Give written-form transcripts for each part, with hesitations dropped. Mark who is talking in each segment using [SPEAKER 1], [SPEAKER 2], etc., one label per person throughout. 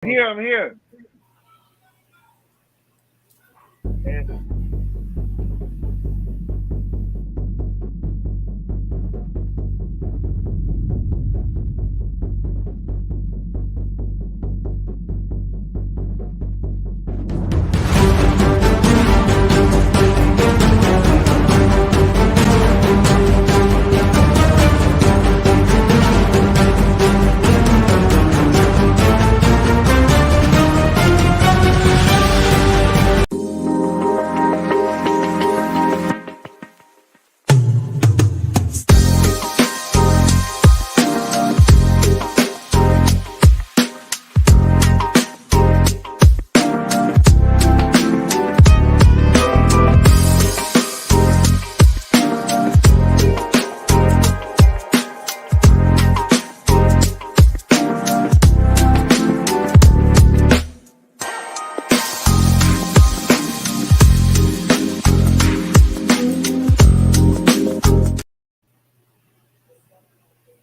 [SPEAKER 1] Here, I'm here.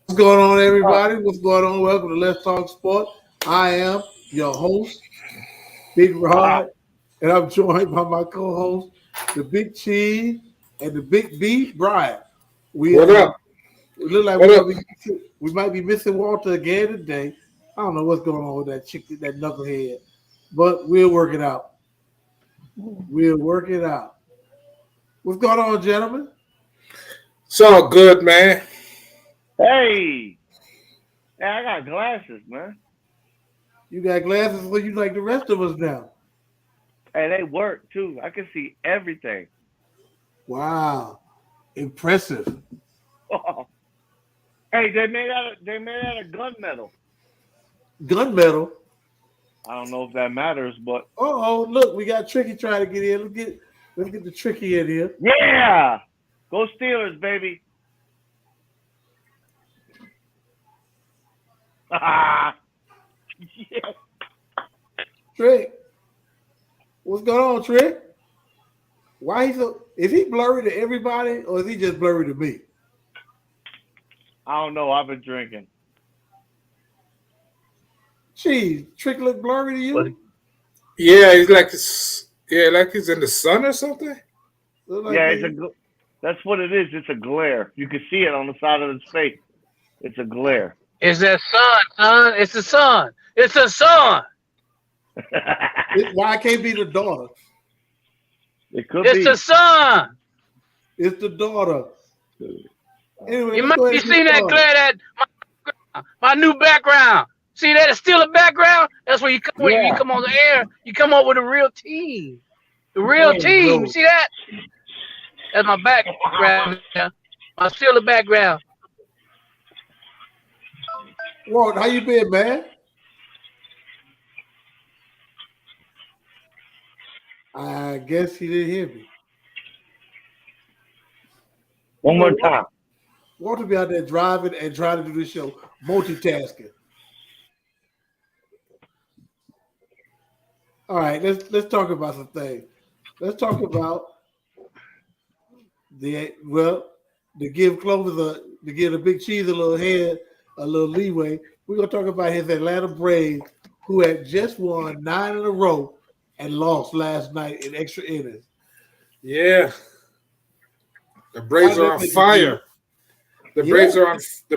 [SPEAKER 2] What's going on, everybody? What's going on? Welcome to Let's Talk Sport. I am your host, Big Rod, and I'm joined by my co-host, the Big Cheese and the Big B, Brian. We
[SPEAKER 3] What up?
[SPEAKER 2] we look like
[SPEAKER 3] What up?
[SPEAKER 2] we might be missing Walter again today. I don't know what's going on with that chick, that knucklehead, but we'll work it out. We'll work it out. What's going on, gentlemen?
[SPEAKER 3] It's all good, man.
[SPEAKER 1] Hey, I got glasses, man.
[SPEAKER 2] You got glasses, so you like the rest of us now.
[SPEAKER 1] Hey, they work too. I can see everything.
[SPEAKER 2] Wow, impressive.
[SPEAKER 1] Hey, they made out of gunmetal.
[SPEAKER 2] Gunmetal.
[SPEAKER 1] I don't know if that matters, but
[SPEAKER 2] Oh, look, we got Tricky trying to get in. Let's get the Tricky in here.
[SPEAKER 1] yeah, go Steelers, baby. Yeah.
[SPEAKER 2] Trick, what's going on, Trick? Why is he blurry to everybody or is he just blurry to me?
[SPEAKER 1] I don't know. I've been drinking.
[SPEAKER 2] Jeez, Trick look blurry to you?
[SPEAKER 3] Yeah, like he's in the sun or something.
[SPEAKER 2] Look like
[SPEAKER 1] Yeah,
[SPEAKER 2] he-
[SPEAKER 1] that's what it is. It's a glare. You can see it on the side of his face. It's a glare.
[SPEAKER 4] It's that sun, son. It's the sun. It's the sun.
[SPEAKER 2] why it can't be the daughter?
[SPEAKER 1] It could
[SPEAKER 4] It's
[SPEAKER 1] be.
[SPEAKER 4] the sun.
[SPEAKER 2] It's the daughter. Anyway,
[SPEAKER 4] You
[SPEAKER 2] let's
[SPEAKER 4] might
[SPEAKER 2] go ahead
[SPEAKER 4] be
[SPEAKER 2] and get
[SPEAKER 4] seeing that
[SPEAKER 2] started.
[SPEAKER 4] glare, that my new background. See that? It's still a background. That's where you come when you
[SPEAKER 1] Yeah.
[SPEAKER 4] come on the air. You come up with a real team. The real
[SPEAKER 2] There you
[SPEAKER 4] team.
[SPEAKER 2] go.
[SPEAKER 4] You see that? That's my background. My still a background.
[SPEAKER 2] Walt, how you been, man? I guess he didn't hear me.
[SPEAKER 1] One more time.
[SPEAKER 2] Walter be out there driving and trying to do this show, multitasking. All right, let's talk about some things. Let's talk about to give Clovis to give the Big Cheese a little leeway. We're gonna talk about his Atlanta Braves, who had just won 9 in a row and lost last night in extra innings.
[SPEAKER 3] Yeah, the
[SPEAKER 2] How
[SPEAKER 3] Braves
[SPEAKER 2] did
[SPEAKER 3] are
[SPEAKER 2] that
[SPEAKER 3] on
[SPEAKER 2] make you feel?
[SPEAKER 3] fire. The
[SPEAKER 2] Yeah,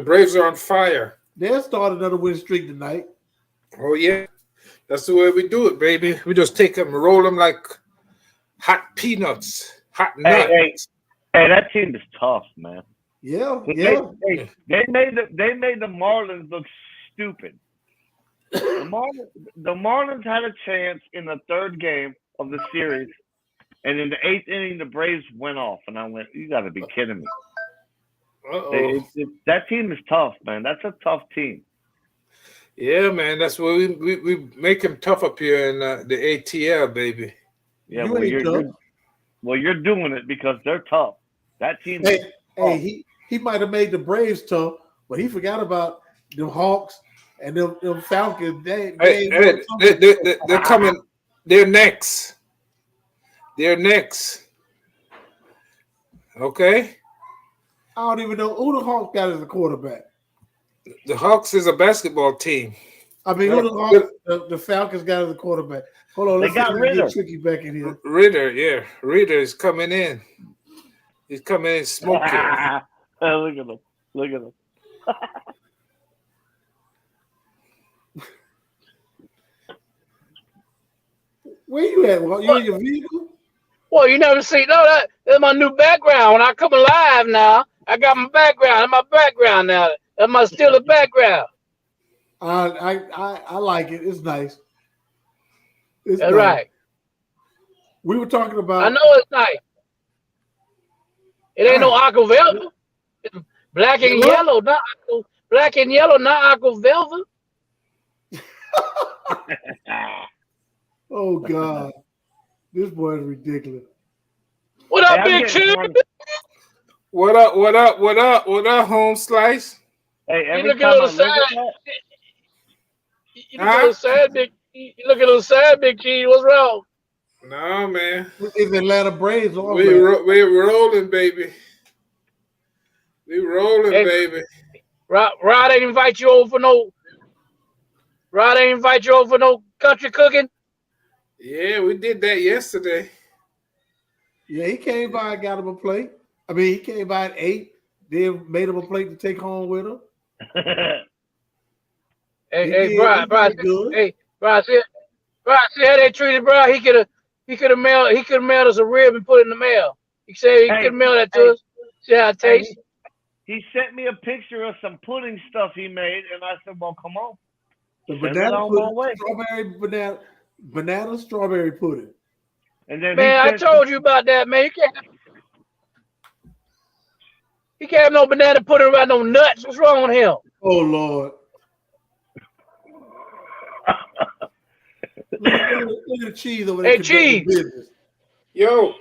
[SPEAKER 3] Braves are on fire.
[SPEAKER 2] they'll start another win streak tonight.
[SPEAKER 3] Oh yeah, that's the way we do it, baby. We just take them, roll them like hot peanuts, hot
[SPEAKER 1] Hey,
[SPEAKER 3] nuts.
[SPEAKER 1] hey, that team is tough, man.
[SPEAKER 2] Yeah,
[SPEAKER 1] They,
[SPEAKER 2] yeah.
[SPEAKER 1] they made the Marlins look stupid. The Marlins had a chance in the third game of the series, and in the eighth inning, the Braves went off, and I went, "You got to be kidding me!"
[SPEAKER 3] Uh-oh.
[SPEAKER 1] That team is tough, man. That's a tough team.
[SPEAKER 3] Yeah, man, that's what we make them tough up here in the ATL, baby.
[SPEAKER 1] Yeah,
[SPEAKER 2] You ain't tough.
[SPEAKER 1] you're doing it because they're tough. That team is
[SPEAKER 2] Hey, he might have made the Braves tough, but he forgot about them Hawks and them Falcons.
[SPEAKER 3] They're coming. They're next. They're next. Okay.
[SPEAKER 2] I don't even know who the Hawks got as a quarterback.
[SPEAKER 3] The Hawks is a basketball team.
[SPEAKER 2] I mean, who the Hawks, the Falcons got as a quarterback? Hold on,
[SPEAKER 1] They
[SPEAKER 2] let's see
[SPEAKER 1] got
[SPEAKER 2] if we can
[SPEAKER 1] Ritter.
[SPEAKER 2] get Tricky back in here.
[SPEAKER 3] Ritter, yeah. Ritter is coming in. He's coming in smoking.
[SPEAKER 1] Look at him. Look at him.
[SPEAKER 2] Where you at? You in your vehicle?
[SPEAKER 4] Well, you never see that's my new background. When I come alive now, I got my background. That's my background now. That's my still a background.
[SPEAKER 2] I like it. It's nice. It's
[SPEAKER 4] That's
[SPEAKER 2] nice.
[SPEAKER 4] right.
[SPEAKER 2] We were talking about.
[SPEAKER 4] I know it's nice. It ain't no aqua velvet. It's black and yellow, not black and yellow, not aqua velvet.
[SPEAKER 2] Oh God, this boy is ridiculous.
[SPEAKER 4] What up,
[SPEAKER 1] Hey, I'm
[SPEAKER 4] Big
[SPEAKER 1] getting
[SPEAKER 4] Chief?
[SPEAKER 1] one.
[SPEAKER 3] What up? What up? What up? What up, Home Slice?
[SPEAKER 1] Hey,
[SPEAKER 4] You
[SPEAKER 1] every
[SPEAKER 4] look a
[SPEAKER 1] time I
[SPEAKER 4] little
[SPEAKER 1] look at
[SPEAKER 4] sad.
[SPEAKER 1] that,
[SPEAKER 4] You look a little sad, Big. You look a little sad, Big Chief. What's wrong?
[SPEAKER 3] No, man.
[SPEAKER 2] It's Atlanta Braves.
[SPEAKER 3] We're rolling, baby. We rolling,
[SPEAKER 4] Hey,
[SPEAKER 3] baby.
[SPEAKER 4] Rod ain't invite you over for no. Rod ain't invite you over for no country cooking.
[SPEAKER 3] Yeah, we did that yesterday.
[SPEAKER 2] Yeah, he came by and got him a plate. I mean, he came by at 8, then made him a plate to take home with him.
[SPEAKER 4] Hey, Brad,
[SPEAKER 2] good.
[SPEAKER 4] hey, Brad, see how they treated Brad. He could have mailed us a rib and put it in the mail. He said he could have mailed that to us. See how it tastes.
[SPEAKER 1] he sent me a picture of some pudding stuff he made, and I said, "Well, come on."
[SPEAKER 2] The
[SPEAKER 1] Send it
[SPEAKER 2] banana
[SPEAKER 1] on my
[SPEAKER 2] pudding,
[SPEAKER 1] way.
[SPEAKER 2] banana strawberry pudding.
[SPEAKER 1] And then
[SPEAKER 4] Man, I told you about that, man. He can't have no banana pudding around no nuts. What's wrong with him?
[SPEAKER 2] Oh Lord. Look at the cheese over there.
[SPEAKER 4] Hey, Cheese.
[SPEAKER 2] Business.
[SPEAKER 3] Yo,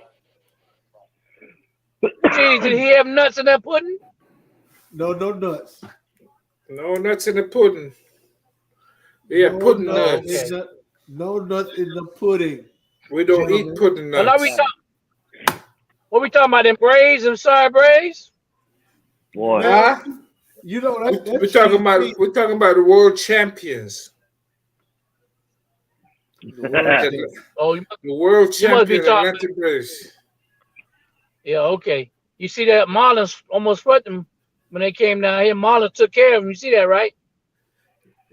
[SPEAKER 4] Cheese, did he have nuts in that pudding?
[SPEAKER 2] No nuts.
[SPEAKER 3] no nuts in the pudding. Yeah,
[SPEAKER 2] No
[SPEAKER 3] pudding
[SPEAKER 2] nuts.
[SPEAKER 3] nuts.
[SPEAKER 4] Okay.
[SPEAKER 2] No nuts in the pudding.
[SPEAKER 3] We don't
[SPEAKER 2] Gentlemen.
[SPEAKER 3] eat pudding
[SPEAKER 4] Well, now
[SPEAKER 3] nuts.
[SPEAKER 4] what we talking about? Them braids and sour braids?
[SPEAKER 1] boy.
[SPEAKER 3] Huh?
[SPEAKER 2] You know that's
[SPEAKER 3] We're talking about the world champions.
[SPEAKER 4] Oh,
[SPEAKER 3] The world
[SPEAKER 4] You must be
[SPEAKER 3] champion
[SPEAKER 4] talking-
[SPEAKER 3] Atlanta Braves.
[SPEAKER 4] yeah, okay. You see that Marlins almost swept them when they came down here. Marlins took care of them. You see that, right?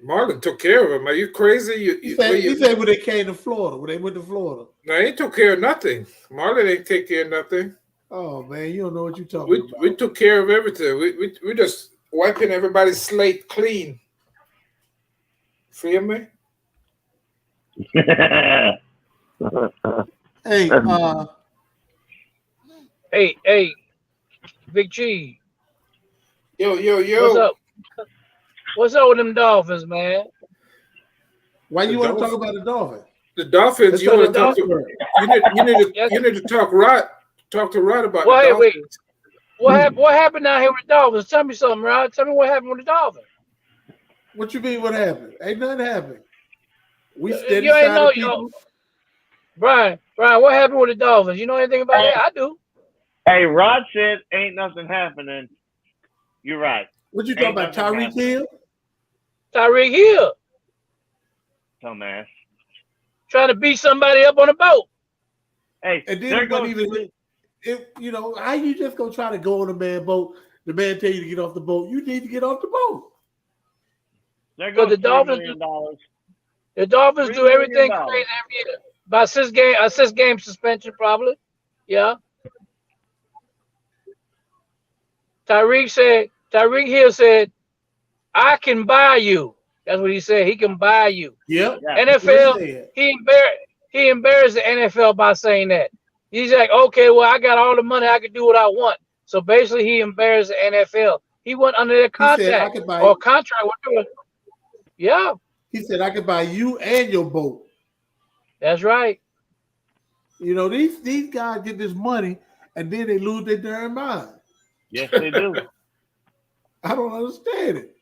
[SPEAKER 3] Marlon took care of him. Are you crazy?
[SPEAKER 2] He said when they came to Florida, when they went to Florida.
[SPEAKER 3] No, he took care of nothing. Marlon ain't take care of nothing.
[SPEAKER 2] Oh man, you don't know what you're talking about.
[SPEAKER 3] We took care of everything. We just wiping everybody's slate clean. Feel me?
[SPEAKER 2] Hey,
[SPEAKER 4] Hey, Big Cheese.
[SPEAKER 3] Yo.
[SPEAKER 4] What's up? What's up with them Dolphins, man?
[SPEAKER 2] why you
[SPEAKER 3] The
[SPEAKER 2] want to
[SPEAKER 3] Dolphins.
[SPEAKER 2] talk about the Dolphins?
[SPEAKER 3] The Dolphins.
[SPEAKER 2] Let's
[SPEAKER 3] You
[SPEAKER 2] talk
[SPEAKER 3] want to
[SPEAKER 2] about
[SPEAKER 3] talk
[SPEAKER 2] the
[SPEAKER 3] to?
[SPEAKER 2] Dolphins.
[SPEAKER 3] You need to talk to Rod about
[SPEAKER 4] Wait,
[SPEAKER 3] the
[SPEAKER 4] wait.
[SPEAKER 3] Dolphins.
[SPEAKER 4] What happened down here with the Dolphins? Tell me something, Rod. Tell me what happened with the Dolphins.
[SPEAKER 2] What you mean? What happened? Ain't nothing happened. We steady
[SPEAKER 4] You ain't
[SPEAKER 2] side
[SPEAKER 4] know,
[SPEAKER 2] of people.
[SPEAKER 4] Brian, what happened with the Dolphins? You know anything about that? I do.
[SPEAKER 1] Hey, Rod said ain't nothing happening. You're right.
[SPEAKER 2] What you talking about?
[SPEAKER 1] nothing
[SPEAKER 2] Tyreek
[SPEAKER 1] happening.
[SPEAKER 2] Hill?
[SPEAKER 4] Tyreek Hill
[SPEAKER 1] Dumbass.
[SPEAKER 4] trying to beat somebody up on a boat.
[SPEAKER 1] Hey,
[SPEAKER 2] And then
[SPEAKER 1] there
[SPEAKER 2] it wasn't
[SPEAKER 1] goes
[SPEAKER 2] even. You know, how you just gonna try to go on a man boat? The man tell you to get off the boat. You need to get off the boat.
[SPEAKER 1] there
[SPEAKER 4] But
[SPEAKER 1] goes
[SPEAKER 4] the
[SPEAKER 1] $3
[SPEAKER 4] Dolphins
[SPEAKER 1] million.
[SPEAKER 4] The Dolphins
[SPEAKER 1] $3
[SPEAKER 4] do everything
[SPEAKER 1] million.
[SPEAKER 4] crazy every year. By six game suspension, probably. Yeah. Tyreek Hill said, I can buy you. That's what he said. He can buy you.
[SPEAKER 2] Yep.
[SPEAKER 1] Yeah.
[SPEAKER 4] NFL, he embarrassed the NFL by saying that. He's like, okay, well, I got all the money. I can do what I want. So basically, he embarrassed the NFL. He went under their
[SPEAKER 2] He said, I
[SPEAKER 4] contract
[SPEAKER 2] could buy.
[SPEAKER 4] or contract, whatever. Yeah,
[SPEAKER 2] He said, I could buy you and your boat.
[SPEAKER 4] that's right.
[SPEAKER 2] You know, these guys get this money and then they lose their darn mind.
[SPEAKER 1] Yes, they do.
[SPEAKER 2] I don't understand it.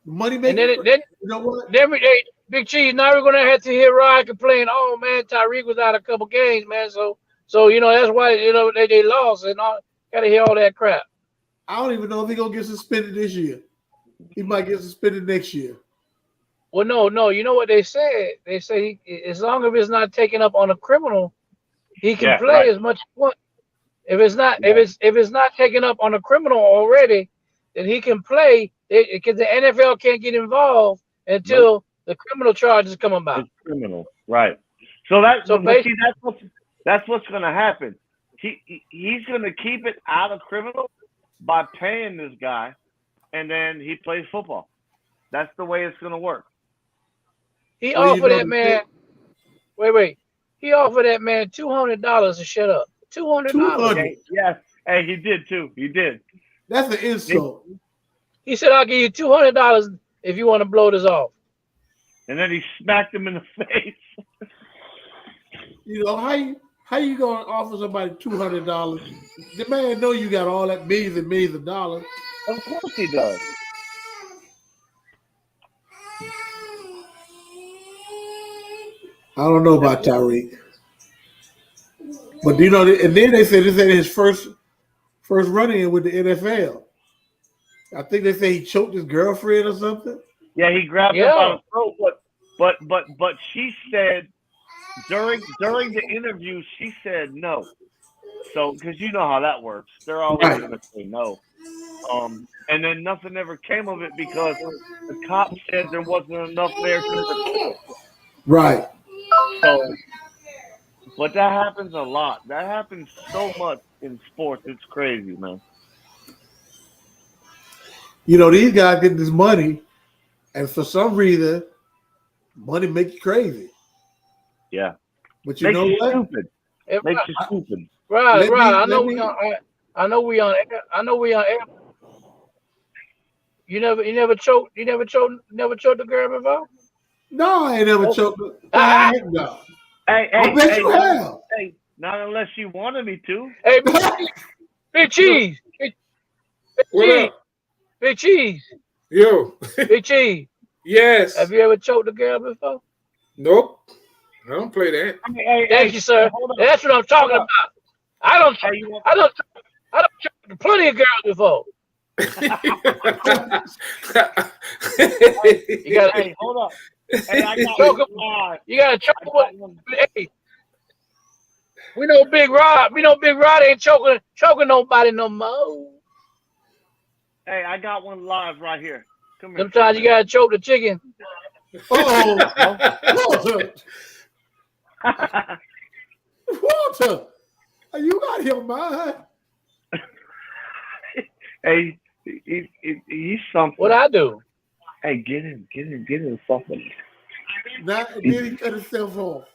[SPEAKER 2] Money
[SPEAKER 4] And
[SPEAKER 2] making.
[SPEAKER 4] then
[SPEAKER 2] You know what?
[SPEAKER 4] Big Cheese. Now we're gonna have to hear Ryan complain. Oh man, Tyreek was out a couple games, man. So you know that's why they lost and all. Gotta hear all that crap.
[SPEAKER 2] I don't even know if he's gonna get suspended this year. He might get suspended next year.
[SPEAKER 4] Well, no. You know what they said? They say as long as it's not taken up on a criminal, he can
[SPEAKER 1] Yeah,
[SPEAKER 4] play
[SPEAKER 1] right.
[SPEAKER 4] as much as he wants. If it's not,
[SPEAKER 1] Yeah.
[SPEAKER 4] if it's not taken up on a criminal already, then he can play. Because the NFL can't get involved until the criminal charges come about.
[SPEAKER 1] It's criminal, right? So that,
[SPEAKER 4] So
[SPEAKER 1] but see, that's what's going to happen. He's going to keep it out of criminal by paying this guy, and then he plays football. That's the way it's going to work.
[SPEAKER 4] He
[SPEAKER 2] Well, you
[SPEAKER 4] offered
[SPEAKER 2] know
[SPEAKER 4] that
[SPEAKER 2] the
[SPEAKER 4] man. Wait. He offered that man $200 to shut up. $200.
[SPEAKER 2] $200.
[SPEAKER 1] Yes. Hey, he did too. He did.
[SPEAKER 2] That's an insult.
[SPEAKER 4] He said, "I'll give you $200 if you want to blow this off."
[SPEAKER 1] And then he smacked him in the face.
[SPEAKER 2] You know how you gonna offer somebody $200? The man know you got all that millions and millions of dollars.
[SPEAKER 1] Of course he does.
[SPEAKER 2] I don't know about Tyreek, but you know, and then they said this ain't his first run-in with the NFL. I think they say he choked his girlfriend or something.
[SPEAKER 1] Yeah, he grabbed her by the throat, but she said during the interview she said no. So because you know how that works, they're always
[SPEAKER 2] Right.
[SPEAKER 1] going to say no. And then nothing ever came of it because the cop said there wasn't enough there to record.
[SPEAKER 2] Right.
[SPEAKER 1] So, but that happens a lot. That happens so much in sports. It's crazy, man.
[SPEAKER 2] You know, these guys get this money, and for some reason, money makes you crazy.
[SPEAKER 1] Yeah,
[SPEAKER 2] But you
[SPEAKER 1] makes
[SPEAKER 2] know
[SPEAKER 1] you
[SPEAKER 2] what?
[SPEAKER 1] stupid.
[SPEAKER 4] Hey,
[SPEAKER 1] Makes you stupid.
[SPEAKER 4] Right.
[SPEAKER 2] Let me-
[SPEAKER 4] I know
[SPEAKER 2] let
[SPEAKER 4] we
[SPEAKER 2] me-
[SPEAKER 4] on. I know we on. I know we on air. You never choked the girl before.
[SPEAKER 2] No, I ain't never
[SPEAKER 4] Oh.
[SPEAKER 2] choked. Heck no.
[SPEAKER 1] Hey,
[SPEAKER 2] I bet you
[SPEAKER 1] not,
[SPEAKER 2] have.
[SPEAKER 1] hey, not unless you wanted me to.
[SPEAKER 4] Hey, Big Cheese,
[SPEAKER 3] What up?
[SPEAKER 4] Big Cheese,
[SPEAKER 3] Yo.
[SPEAKER 4] Big Cheese.
[SPEAKER 3] Yes.
[SPEAKER 4] Have you ever choked a girl before?
[SPEAKER 3] Nope. I don't play that.
[SPEAKER 4] Thank you, sir.
[SPEAKER 1] Hold on.
[SPEAKER 4] That's what I'm talking
[SPEAKER 1] Hold
[SPEAKER 4] about. I don't
[SPEAKER 1] Hey, you want-
[SPEAKER 4] choke plenty of girls before. You got
[SPEAKER 1] Hey, hold up. Hey, I got
[SPEAKER 4] Choke
[SPEAKER 1] one
[SPEAKER 4] 'em.
[SPEAKER 1] live.
[SPEAKER 4] You got to
[SPEAKER 1] I
[SPEAKER 4] choke
[SPEAKER 1] got
[SPEAKER 4] what?
[SPEAKER 1] one-
[SPEAKER 4] Hey, we know Big Rod. Ain't choking nobody no more.
[SPEAKER 1] Hey, I got one live right here. Come here.
[SPEAKER 4] Sometimes you gotta choke the chicken.
[SPEAKER 2] Oh, Walter, are you out of your mind?
[SPEAKER 1] Hey, he's something.
[SPEAKER 4] What I do?
[SPEAKER 1] Hey, get in something.
[SPEAKER 2] Now, then he cut himself off.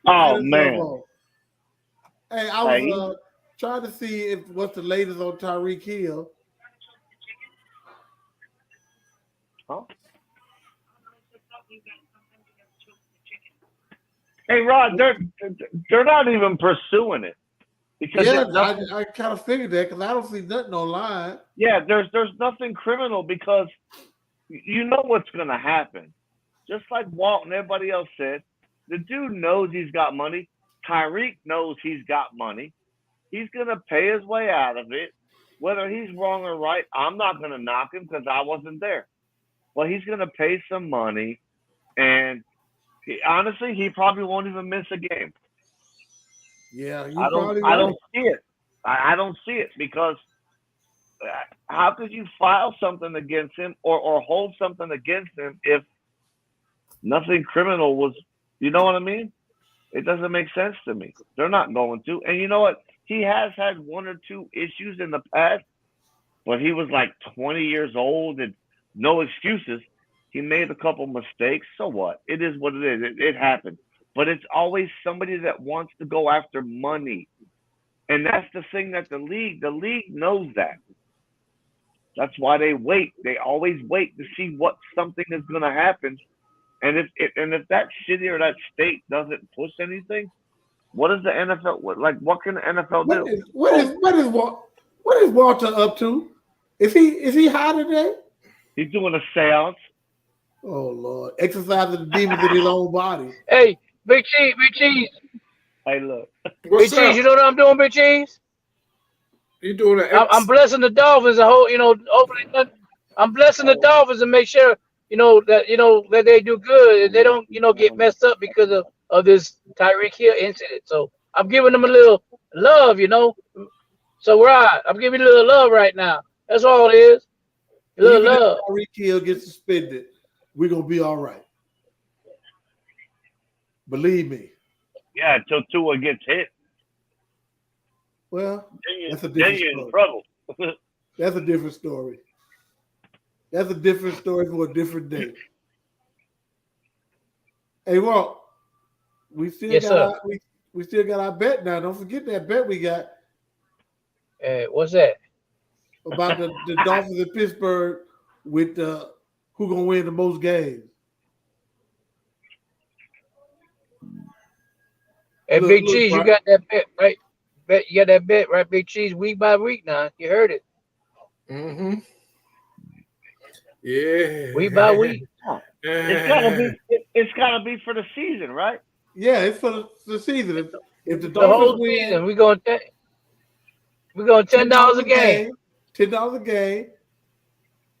[SPEAKER 1] Oh
[SPEAKER 2] Cut himself
[SPEAKER 1] man.
[SPEAKER 2] off. Hey, I
[SPEAKER 1] Hey.
[SPEAKER 2] was trying to see what's the latest on Tyreek Hill.
[SPEAKER 1] Huh? Hey Rod, they're not even pursuing it because
[SPEAKER 2] Yeah,
[SPEAKER 1] there's nothing-
[SPEAKER 2] I kind of figured that because I don't see nothing online.
[SPEAKER 1] yeah, there's nothing criminal because you know what's gonna happen. Just like Walt and everybody else said, the dude knows he's got money. Tyreek knows he's got money. He's gonna pay his way out of it. Whether he's wrong or right, I'm not gonna knock him because I wasn't there. Well, he's gonna pay some money, and honestly, he probably won't even miss a game.
[SPEAKER 2] Yeah, you
[SPEAKER 1] I
[SPEAKER 2] probably
[SPEAKER 1] don't. I
[SPEAKER 2] right.
[SPEAKER 1] don't see it. I don't see it because how could you file something against him or hold something against him if nothing criminal was? You know what I mean? It doesn't make sense to me. They're not going to. And you know what? He has had one or two issues in the past, but he was like 20 years old and no excuses. He made a couple mistakes. So what? It is what it is. It happened. But it's always somebody that wants to go after money. And that's the thing that the league knows that. That's why they wait. They always wait to see what something is going to happen. And if that city or that state doesn't push anything, what is the NFL? What can the NFL do?
[SPEAKER 2] What is Walter up to? Is he high today?
[SPEAKER 1] He's doing a seance.
[SPEAKER 2] Oh Lord, exercising the demons in his own body.
[SPEAKER 4] Hey, Big Cheese.
[SPEAKER 1] Hey, look.
[SPEAKER 3] What's
[SPEAKER 4] Big Cheese,
[SPEAKER 3] up?
[SPEAKER 4] you know what I'm doing, Big Cheese?
[SPEAKER 3] You doing an
[SPEAKER 4] I'm blessing the Dolphins. I'm blessing the Dolphins and make sure that they do good and they don't get messed up because of this Tyreek Hill incident. So I'm giving them a little love. So I'm giving you a little love right now. That's all it is. A little
[SPEAKER 2] Even
[SPEAKER 4] love.
[SPEAKER 2] if Tyreek Hill gets suspended, we're gonna be all right. Believe me.
[SPEAKER 1] Yeah, until Tua gets hit,
[SPEAKER 2] Well,
[SPEAKER 1] then
[SPEAKER 2] that's a
[SPEAKER 1] you're
[SPEAKER 2] different
[SPEAKER 1] in
[SPEAKER 2] story.
[SPEAKER 1] trouble.
[SPEAKER 2] That's a different story. That's a different story for a different day. Hey, Walt, we still
[SPEAKER 4] Yes,
[SPEAKER 2] got
[SPEAKER 4] sir.
[SPEAKER 2] we still got our bet now. Don't forget that bet we got
[SPEAKER 4] What's that?
[SPEAKER 2] about the Dolphins in Pittsburgh with who gonna win the most games.
[SPEAKER 4] Hey,
[SPEAKER 2] Look,
[SPEAKER 4] Big
[SPEAKER 2] look,
[SPEAKER 4] Cheese, you
[SPEAKER 2] Brian.
[SPEAKER 4] got that bet, right? You got that bet, right, Big Cheese, week by week now. You heard it.
[SPEAKER 3] Mm-hmm. Yeah.
[SPEAKER 4] Week by week.
[SPEAKER 1] It's gotta be for the season, right?
[SPEAKER 2] Yeah, it's for the season. If the
[SPEAKER 4] The whole
[SPEAKER 2] Dolphins win,
[SPEAKER 4] season. We're going $10 a game.
[SPEAKER 2] $10 a game.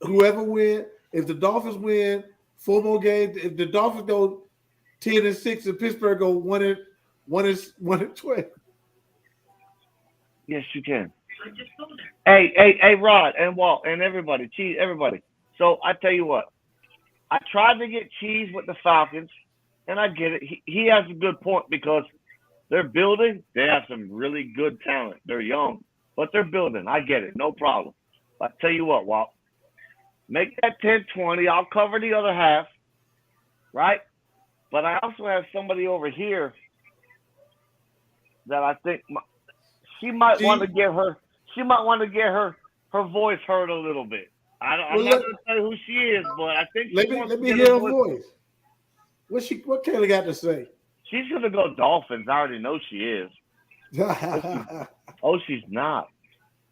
[SPEAKER 2] Whoever win, if the Dolphins win 4 more games, if the Dolphins go 10-6 and Pittsburgh go 1-12.
[SPEAKER 1] Yes, you can. Hey, Rod and Walt and everybody, Cheese, everybody. So I tell you what, I tried to get Cheese with the Falcons, and I get it. He has a good point because they're building. They have some really good talent. They're young, but they're building. I get it, no problem. I tell you what, Walt, make that 10-20. I'll cover the other half, right? But I also have somebody over here that I think she might want to get her. She might want to get her voice heard a little bit. I'm not going to say who she is, but I think
[SPEAKER 2] Let me hear her voice. What Kayla got to say?
[SPEAKER 1] She's going to go Dolphins. I already know she is. Oh, she's not.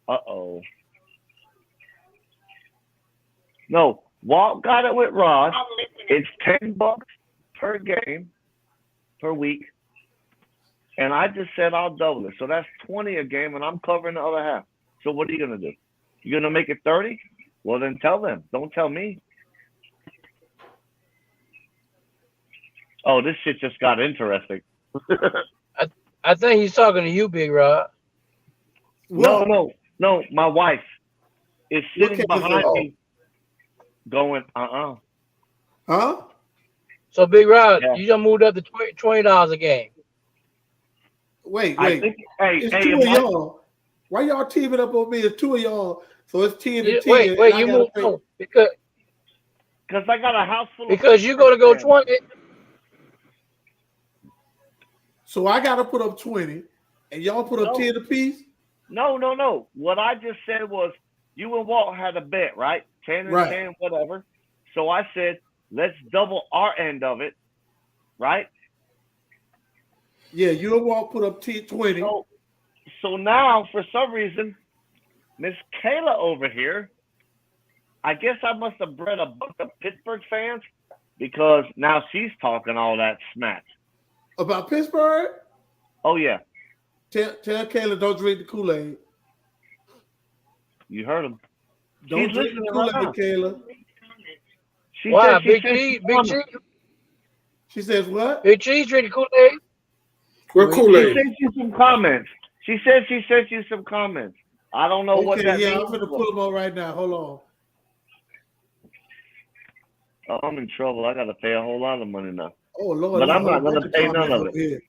[SPEAKER 1] Uh-oh. No, Walt got it with Rod. It's $10 per game per week. And I just said I'll double it. So that's 20 a game, and I'm covering the other half. So what are you going to do? You're going to make it 30? Well, then tell them. Don't tell me. Oh, this shit just got interesting.
[SPEAKER 4] I think he's talking to you, Big Rod.
[SPEAKER 1] No. My wife is sitting behind me going,
[SPEAKER 2] Huh?
[SPEAKER 4] So, Big Rod,
[SPEAKER 1] Yeah.
[SPEAKER 4] you just moved up to $20 a game.
[SPEAKER 2] Wait.
[SPEAKER 1] I think,
[SPEAKER 2] It's two of y'all. Why y'all teaming up on me? It's two of y'all. So it's 10 and 10.
[SPEAKER 4] Wait, you moved on because
[SPEAKER 1] I got a house full of
[SPEAKER 4] you're going to go 20.
[SPEAKER 2] So I got to put up 20, and y'all put up 10 apiece?
[SPEAKER 1] No. What I just said was you and Walt had a bet, right? 10 and 10, whatever. So I said, let's double our end of it, right?
[SPEAKER 2] Yeah, you and Walt put up 20.
[SPEAKER 1] So now, for some reason, Miss Kayla over here, I guess I must have bred a bunch of Pittsburgh fans because now she's talking all that smack.
[SPEAKER 2] About Pittsburgh?
[SPEAKER 1] Oh, yeah.
[SPEAKER 2] Tell Kayla don't drink the Kool-Aid.
[SPEAKER 1] You heard him.
[SPEAKER 2] Don't drink the Kool-Aid, Kayla.
[SPEAKER 4] Wow, Big Cheese.
[SPEAKER 2] She says what?
[SPEAKER 4] Big Cheese drinking Kool-Aid.
[SPEAKER 3] What Kool-Aid?
[SPEAKER 1] She sent you some comments. She said she sent you some comments. I don't know what that means.
[SPEAKER 2] I'm going to pull them on right now. Hold on.
[SPEAKER 1] Oh, I'm in trouble. I got to pay a whole lot of money now.
[SPEAKER 2] Oh, Lord.
[SPEAKER 1] But I'm not going to pay none of it.
[SPEAKER 2] Here.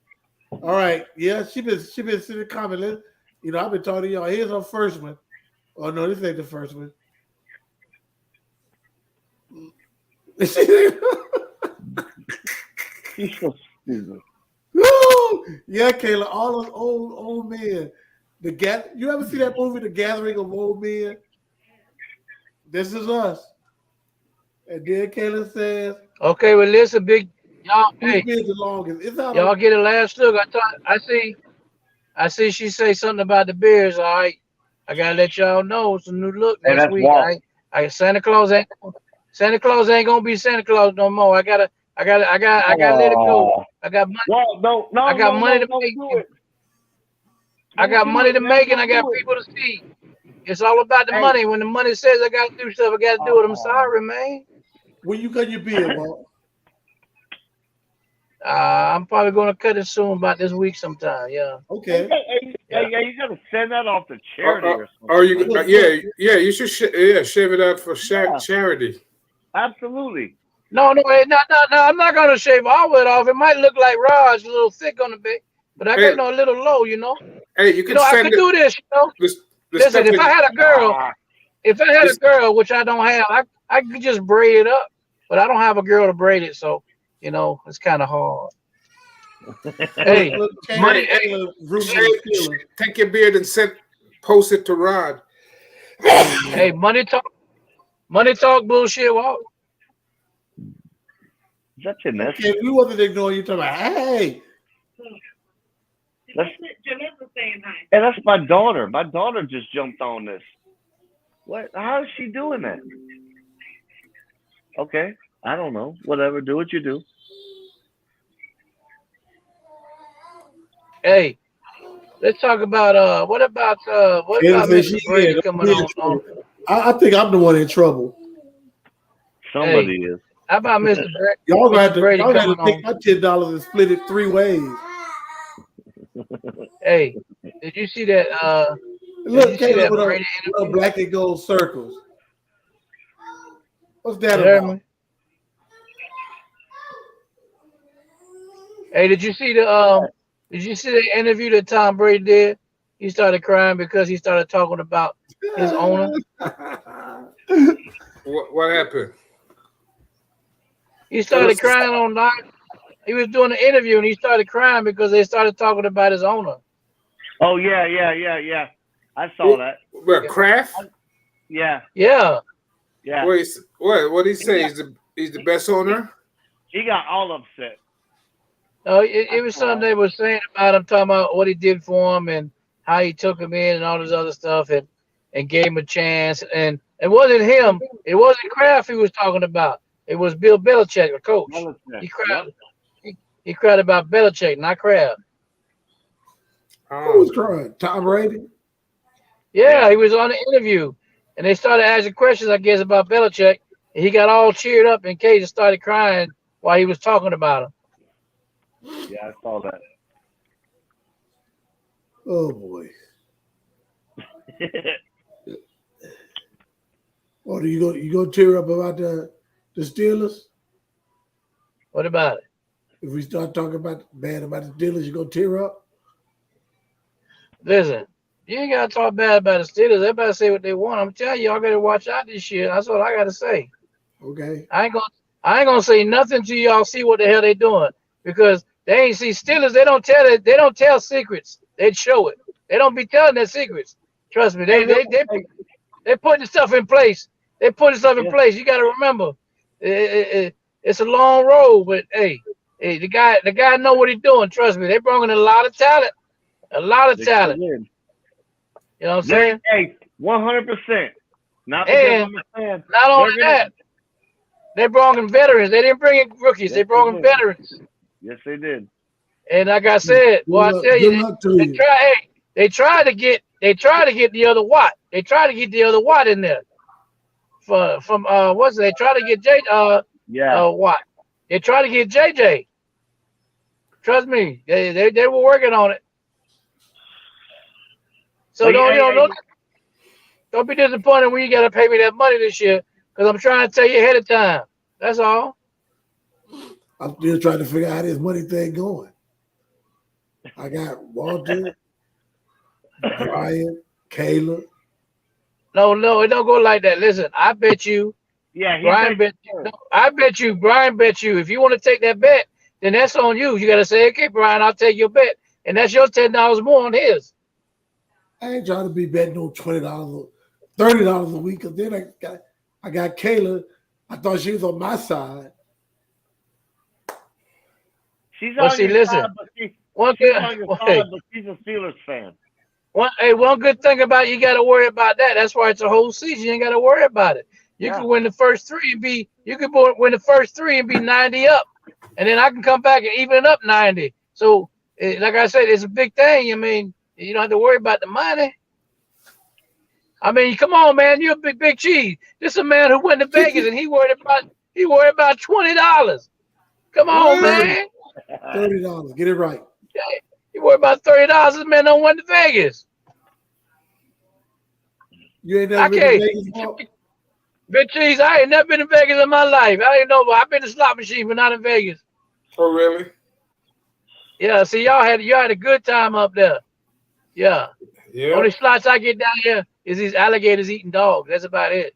[SPEAKER 2] All right. Yeah, she been sending comments. I've been talking to y'all. Here's our first one. Oh, no, this ain't the first one.
[SPEAKER 1] She's so stupid.
[SPEAKER 2] Yeah, Kayla, all those old men. You ever see that movie, The Gathering of Old Men? This is us. And then Kayla says,
[SPEAKER 4] okay, well, listen, Big y'all. Hey,
[SPEAKER 2] been the longest?
[SPEAKER 4] y'all get a last look. I see she say something about the Bears. All right, I gotta let y'all know it's a new look next week. All right, Santa Claus ain't gonna be Santa Claus no more. I gotta let it go. I got money.
[SPEAKER 1] Well, no,
[SPEAKER 4] I got money to make. I got money to make, and I got people to see. It's all about the money. When the money says I gotta do stuff, I gotta do it. I'm sorry, man.
[SPEAKER 2] When you cut your beard, Walt?
[SPEAKER 4] I'm probably gonna cut it soon, about this week sometime. Yeah.
[SPEAKER 2] Okay.
[SPEAKER 1] You gotta send that off to charity or something.
[SPEAKER 3] Or you, you should shave it out for charity.
[SPEAKER 1] Absolutely.
[SPEAKER 4] No, I'm not gonna shave all of it off. It might look like Raj, a little thick on the back, but I got a little low, you know.
[SPEAKER 3] Hey, you can
[SPEAKER 4] I could do this, you know. Listen, if I had a girl, which I don't have, I could just braid it up, but I don't have a girl to braid it, so you know it's kind of hard. Hey,
[SPEAKER 3] take your beard and post it to Rod.
[SPEAKER 4] Hey, money talk bullshit, Walt.
[SPEAKER 1] Is that your nephew?
[SPEAKER 2] Okay, we wasn't ignoring you. Talking about, hey.
[SPEAKER 1] Hey, that's my daughter. My daughter just jumped on this. What? How is she doing that? Okay, I don't know. Whatever. Do what you do.
[SPEAKER 4] Hey, let's talk about what about Mr. Brady coming on?
[SPEAKER 2] I think I'm the one in trouble.
[SPEAKER 1] Somebody is.
[SPEAKER 4] How about Mr. Brady?
[SPEAKER 2] Y'all got to
[SPEAKER 4] take
[SPEAKER 2] my $10 and split it 3 ways.
[SPEAKER 4] Hey, did you see that?
[SPEAKER 2] Look, Caleb, with a black and gold circles. What's that about?
[SPEAKER 4] Hey, did you see the interview that Tom Brady did? He started crying because he started talking about his owner.
[SPEAKER 3] What happened?
[SPEAKER 4] He started crying on live. He was doing an interview and he started crying because they started talking about his owner.
[SPEAKER 1] Oh yeah. I saw that.
[SPEAKER 3] Well, Kraft?
[SPEAKER 1] Yeah.
[SPEAKER 3] What did he say? He's the best owner?
[SPEAKER 1] He got all upset.
[SPEAKER 4] It was something they were saying about him, talking about what he did for him and how he took him in and all this other stuff and gave him a chance. And it wasn't him. It wasn't Kraft he was talking about. It was Bill Belichick, the coach. He cried. He cried about Belichick, not Kraft.
[SPEAKER 2] Who was crying? Tom Brady?
[SPEAKER 4] Yeah, he was on the interview, and they started asking questions, I guess, about Belichick. And he got all cheered up, and Cage started crying while he was talking about him.
[SPEAKER 1] Yeah, I saw that.
[SPEAKER 2] Oh boy. Oh, you gonna tear up about the Steelers?
[SPEAKER 4] What about it?
[SPEAKER 2] If we start talking bad about the Steelers, you gonna tear up?
[SPEAKER 4] Listen, you ain't gotta talk bad about the Steelers. Everybody say what they want. I'm telling you, y'all gotta watch out this year. That's what I gotta say.
[SPEAKER 2] Okay.
[SPEAKER 4] I ain't gonna say nothing till y'all see what the hell they doing, because they ain't see Steelers. They don't tell secrets. They show it. They don't be telling their secrets. Trust me. They putting stuff in place. They putting stuff in place. You gotta remember, it's a long road, but hey, the guy know what he's doing. Trust me. They brought in a lot of talent. A lot of talent. You know what I'm saying?
[SPEAKER 1] Hey, 100%. Not
[SPEAKER 4] only that, they brought in veterans. They didn't bring in rookies. They brought in veterans.
[SPEAKER 1] Yes, they did.
[SPEAKER 4] And like I said, I tell you, they tried to get the other Watt. They tried to get the other Watt in there. From what's it? They tried to get Watt. They tried to get JJ. Trust me, they were working on it. So don't be disappointed when you got to pay me that money this year, because I'm trying to tell you ahead of time. That's all.
[SPEAKER 2] I'm still trying to figure out how this money thing going. I got Walter, Brian, Caleb.
[SPEAKER 4] No, it don't go like that. Listen, I bet you.
[SPEAKER 1] Yeah,
[SPEAKER 4] Brian bet you. I bet you. Brian bet you. If you want to take that bet, then that's on you. You got to say, okay, Brian, I'll take your bet, and that's your $10 more on his.
[SPEAKER 2] I ain't trying to be betting on $20, $30 a week. Cause then I got Kayla. I thought she was on my side.
[SPEAKER 1] She's on your side, but she's a Steelers fan.
[SPEAKER 4] One good thing about it, you got to worry about that. That's why it's a whole season. You ain't got to worry about it. You can win the first three and be 90 up, and then I can come back and even it up 90. So, like I said, it's a big thing. I mean, you don't have to worry about the money. I mean, come on, man. You're a big cheese. This is a man who went to Vegas and he worried He worried about $20. Come on, man.
[SPEAKER 2] $30. Get it right.
[SPEAKER 4] He worried about $30. This man don't went to Vegas.
[SPEAKER 2] You ain't
[SPEAKER 4] I
[SPEAKER 2] never been
[SPEAKER 4] can't.
[SPEAKER 2] to Vegas before?
[SPEAKER 4] Big Cheese, I ain't never been to Vegas in my life. I ain't know, but I've been to slot machine, but not in Vegas.
[SPEAKER 3] Oh, really?
[SPEAKER 4] Yeah, see, y'all had a good time up there. Yeah.
[SPEAKER 3] Yeah.
[SPEAKER 4] Only slots I get down here is these alligators eating dogs. That's about it.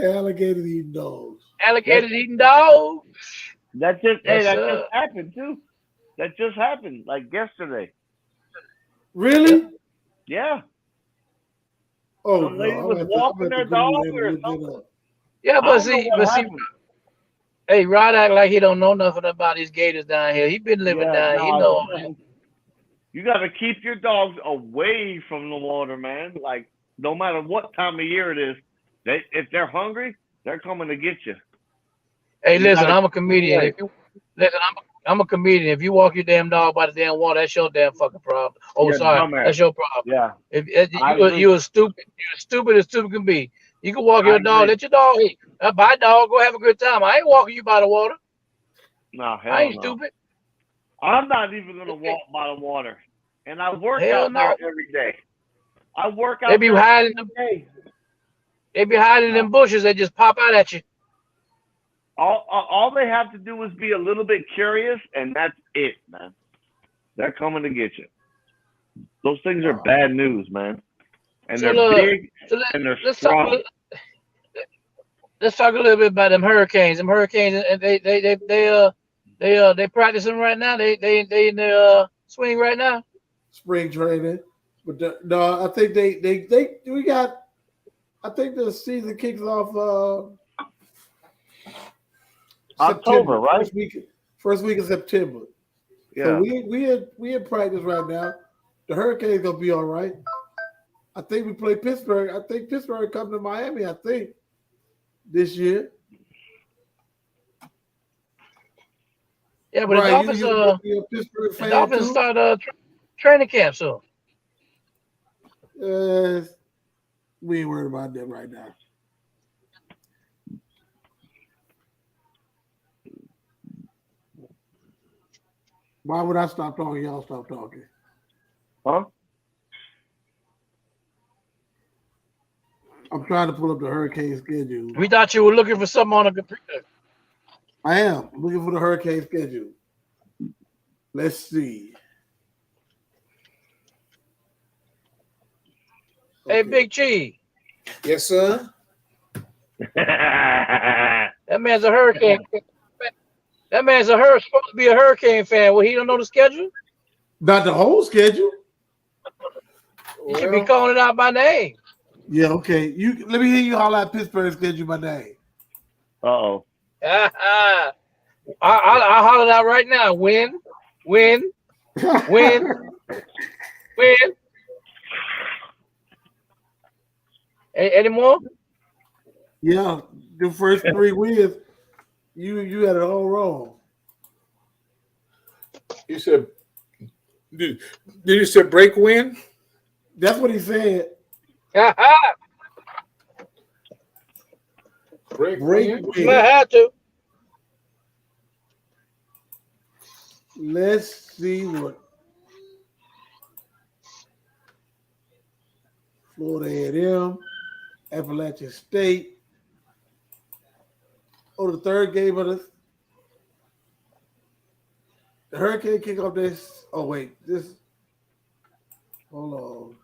[SPEAKER 2] Alligators eating dogs.
[SPEAKER 4] Alligators eating dogs.
[SPEAKER 1] That just
[SPEAKER 4] Yes,
[SPEAKER 1] that
[SPEAKER 4] sir.
[SPEAKER 1] just happened too. That just happened like yesterday.
[SPEAKER 2] Really?
[SPEAKER 1] Yeah.
[SPEAKER 2] Oh,
[SPEAKER 1] Some lady
[SPEAKER 2] no.
[SPEAKER 1] was walking her dog or something.
[SPEAKER 4] Yeah,
[SPEAKER 1] I
[SPEAKER 4] but
[SPEAKER 1] don't know
[SPEAKER 4] see,
[SPEAKER 1] what happened.
[SPEAKER 4] hey, Rod act like he don't know nothing about these gators down here. He been living down. He know.
[SPEAKER 1] You got to keep your dogs away from the water, man. Like no matter what time of year it is, if they're hungry, they're coming to get you.
[SPEAKER 4] Hey, listen, I'm a comedian. If you listen, I'm a comedian. If you walk your damn dog by the damn water, that's your damn fucking problem. Oh,
[SPEAKER 1] You're
[SPEAKER 4] sorry,
[SPEAKER 1] dumbass.
[SPEAKER 4] that's your problem.
[SPEAKER 1] Yeah.
[SPEAKER 4] If
[SPEAKER 1] agree.
[SPEAKER 4] you're stupid, you're stupid as stupid can be. You can walk your dog.
[SPEAKER 1] agree.
[SPEAKER 4] Let your dog eat. Bye, dog. Go have a good time. I ain't walking you by the water.
[SPEAKER 1] No, hell
[SPEAKER 4] I ain't
[SPEAKER 1] no.
[SPEAKER 4] stupid.
[SPEAKER 1] I'm not even gonna walk by the water, and I work
[SPEAKER 4] Hell
[SPEAKER 1] out
[SPEAKER 4] no.
[SPEAKER 1] there every day. I work out
[SPEAKER 4] They be
[SPEAKER 1] there
[SPEAKER 4] hiding
[SPEAKER 1] every day.
[SPEAKER 4] They be hiding in bushes. They just pop out at you.
[SPEAKER 1] All they have to do is be a little bit curious, and that's it, man. They're coming to get you. Those things are bad news, man. And
[SPEAKER 4] So,
[SPEAKER 1] they're big and they're strong.
[SPEAKER 4] Let's talk a little bit about them hurricanes. Them hurricanes, and they practicing right now. They in the swing right now.
[SPEAKER 2] Spring training, but no, I think we got. I think the season kicks off
[SPEAKER 1] October,
[SPEAKER 2] September,
[SPEAKER 1] right?
[SPEAKER 2] First week of September.
[SPEAKER 1] Yeah.
[SPEAKER 2] So we in practice right now. The Hurricanes gonna be all right. I think we play Pittsburgh. I think Pittsburgh come to Miami. I think this year.
[SPEAKER 4] Yeah, but
[SPEAKER 2] right,
[SPEAKER 4] the Dolphins start training camp soon.
[SPEAKER 2] We ain't worried about that right now. Why would I stop talking? Y'all stop talking.
[SPEAKER 1] Huh?
[SPEAKER 2] I'm trying to pull up the Hurricane schedule.
[SPEAKER 4] We thought you were looking for something on a computer.
[SPEAKER 2] I am looking for the Hurricane schedule. Let's see.
[SPEAKER 4] Hey, Big Cheese.
[SPEAKER 3] Yes, sir.
[SPEAKER 4] That man's a hurricane. That man's supposed to be a Hurricane fan. Well, he don't know the schedule.
[SPEAKER 2] Not the whole schedule.
[SPEAKER 4] You should be calling it out by name.
[SPEAKER 2] Yeah, okay. Let me hear you holler at Pittsburgh schedule by name.
[SPEAKER 1] Uh-oh.
[SPEAKER 4] I'll holler it out right now. Win. Any more?
[SPEAKER 2] Yeah, the first 3 wins, you had it all wrong.
[SPEAKER 3] You said, did you say break win?
[SPEAKER 2] That's what he said.
[SPEAKER 3] Break
[SPEAKER 2] win.
[SPEAKER 4] I had to.
[SPEAKER 2] Let's see what Florida A&M, Appalachian State. Oh, the third game of the Hurricane kick off this. Oh wait, this. Hold on.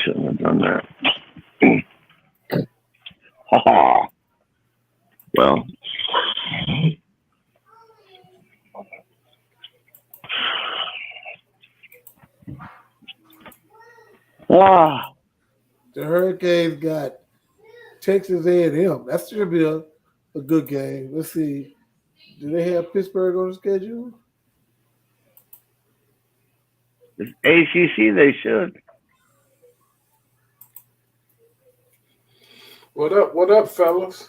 [SPEAKER 1] Shouldn't have done that. Well.
[SPEAKER 2] The Hurricanes got Texas A&M. That should be a good game. Let's see. Do they have Pittsburgh on the schedule?
[SPEAKER 1] It's ACC, they should.
[SPEAKER 3] What up, fellas?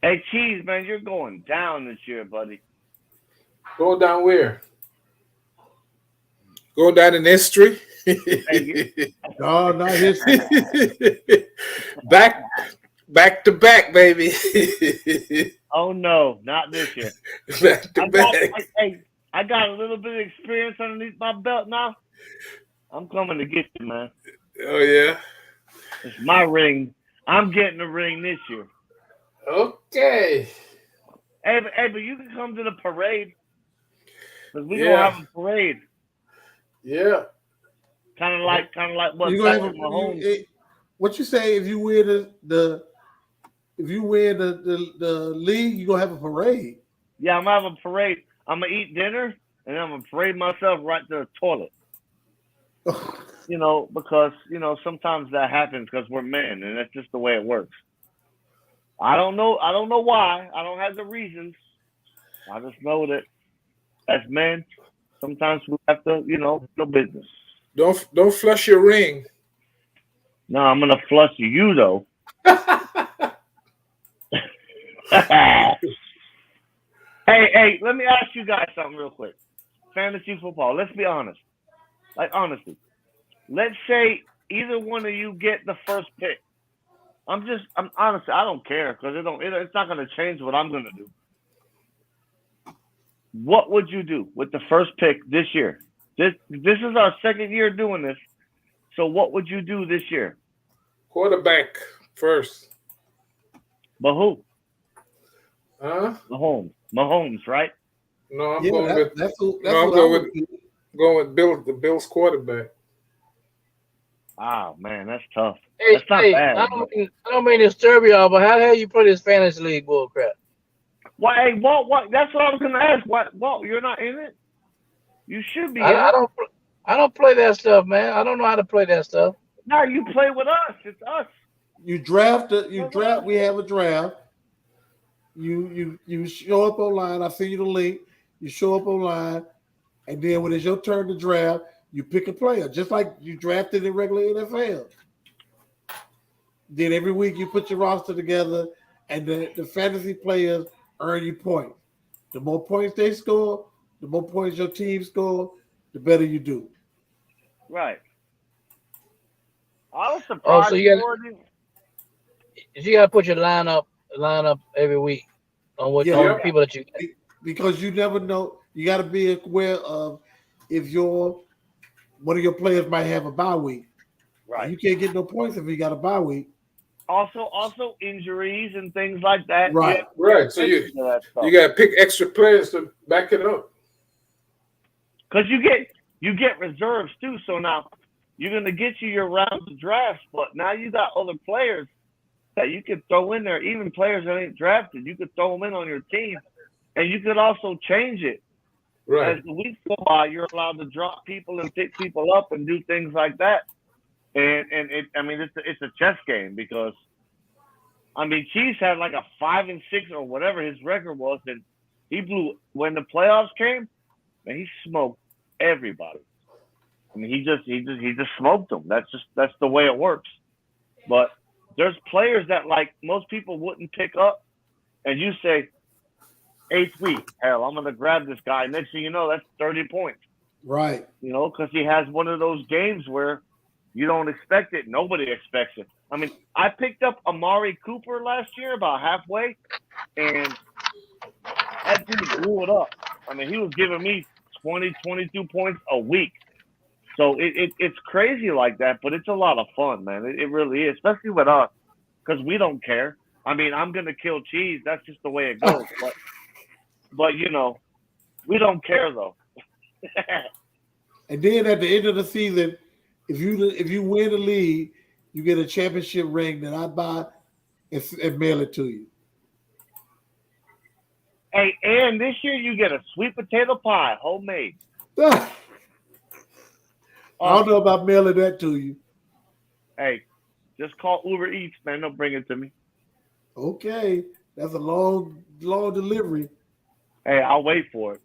[SPEAKER 1] Hey, Cheese, man, you're going down this year, buddy.
[SPEAKER 3] Go down where? Go down in history.
[SPEAKER 2] No, not history.
[SPEAKER 3] back to back, baby.
[SPEAKER 1] Oh no, not this year.
[SPEAKER 3] Back to back.
[SPEAKER 1] I got a little bit of experience underneath my belt now. I'm coming to get you, man.
[SPEAKER 3] Oh yeah.
[SPEAKER 1] It's my ring. I'm getting the ring this year.
[SPEAKER 3] Okay.
[SPEAKER 1] Hey, but you can come to the parade. Because we're going to have a parade.
[SPEAKER 3] Yeah.
[SPEAKER 1] Kind of like what
[SPEAKER 2] You're gonna have
[SPEAKER 1] Mahomes.
[SPEAKER 2] What you say if you win the league, you're gonna have a parade.
[SPEAKER 1] Yeah, I'm gonna have a parade. I'm gonna eat dinner and I'm gonna parade myself right to the toilet. Because sometimes that happens because we're men and that's just the way it works. I don't know why. I don't have the reasons. I just know that as men, sometimes we have to, no business.
[SPEAKER 3] Don't flush your ring.
[SPEAKER 1] No, I'm gonna flush you though. Hey, let me ask you guys something real quick. Fantasy football. Let's be honest. Like honestly, let's say either one of you get the first pick. I'm honestly, I don't care because it's not gonna change what I'm gonna do. What would you do with the first pick this year? This is our second year doing this. So what would you do this year?
[SPEAKER 3] Quarterback first.
[SPEAKER 1] But who?
[SPEAKER 3] Huh?
[SPEAKER 1] Mahomes, right?
[SPEAKER 3] No, I'm
[SPEAKER 2] going with
[SPEAKER 3] the Bills quarterback.
[SPEAKER 1] Oh man, that's tough.
[SPEAKER 4] Hey,
[SPEAKER 1] that's not bad.
[SPEAKER 4] I don't mean to disturb y'all, but how the hell you play this fantasy league bull crap?
[SPEAKER 1] Why, hey, Walt, that's what I was gonna ask. Walt, you're not in it? You should be.
[SPEAKER 4] I don't play that stuff, man. I don't know how to play that stuff.
[SPEAKER 1] No, you play with us. It's us.
[SPEAKER 2] We have a draft. You show up online. I send you the link. You show up online, and then when it's your turn to draft, you pick a player, just like you drafted in regular NFL. Then every week you put your roster together, and the fantasy players earn you points. The more points they score, the more points your team score, the better you do.
[SPEAKER 1] Right. I was surprised.
[SPEAKER 4] So you got to put your line up every week on what on people that you get.
[SPEAKER 2] Because you never know. You got to be aware of if one of your players might have a bye week.
[SPEAKER 1] Right.
[SPEAKER 2] You can't get no points if you got a bye week.
[SPEAKER 1] Also injuries and things like that.
[SPEAKER 2] Right.
[SPEAKER 3] Right. So you got to pick extra players to back it up.
[SPEAKER 1] Because you get reserves too. So now you're going to get your rounds of drafts, but now you got other players that you could throw in there, even players that ain't drafted. You could throw them in on your team, and you could also change it.
[SPEAKER 3] Right.
[SPEAKER 1] As the weeks go by, you're allowed to drop people and pick people up and do things like that. And it's a chess game because, Chiefs had like a 5-6 or whatever his record was, and he blew when the playoffs came. Man, he smoked everybody. He just smoked them. That's the way it works. But there's players that like most people wouldn't pick up, and you say, 8th week, hell, I'm gonna grab this guy. Next thing you know, that's 30 points.
[SPEAKER 2] Right.
[SPEAKER 1] Because he has one of those games where you don't expect it. Nobody expects it. I picked up Amari Cooper last year about halfway, and that dude blew it up. He was giving me 20, 22 points a week. So it's crazy like that, but it's a lot of fun, man. It really is, especially with us, because we don't care. I'm going to kill Cheese. That's just the way it goes. But we don't care, though.
[SPEAKER 2] And then at the end of the season, if you win the league, you get a championship ring that I buy and mail it to you.
[SPEAKER 1] Hey, and this year you get a sweet potato pie, homemade.
[SPEAKER 2] I don't know about mailing that to you.
[SPEAKER 1] Hey, just call Uber Eats, man. They'll bring it to me.
[SPEAKER 2] Okay. That's a long delivery.
[SPEAKER 1] Hey, I'll wait for it.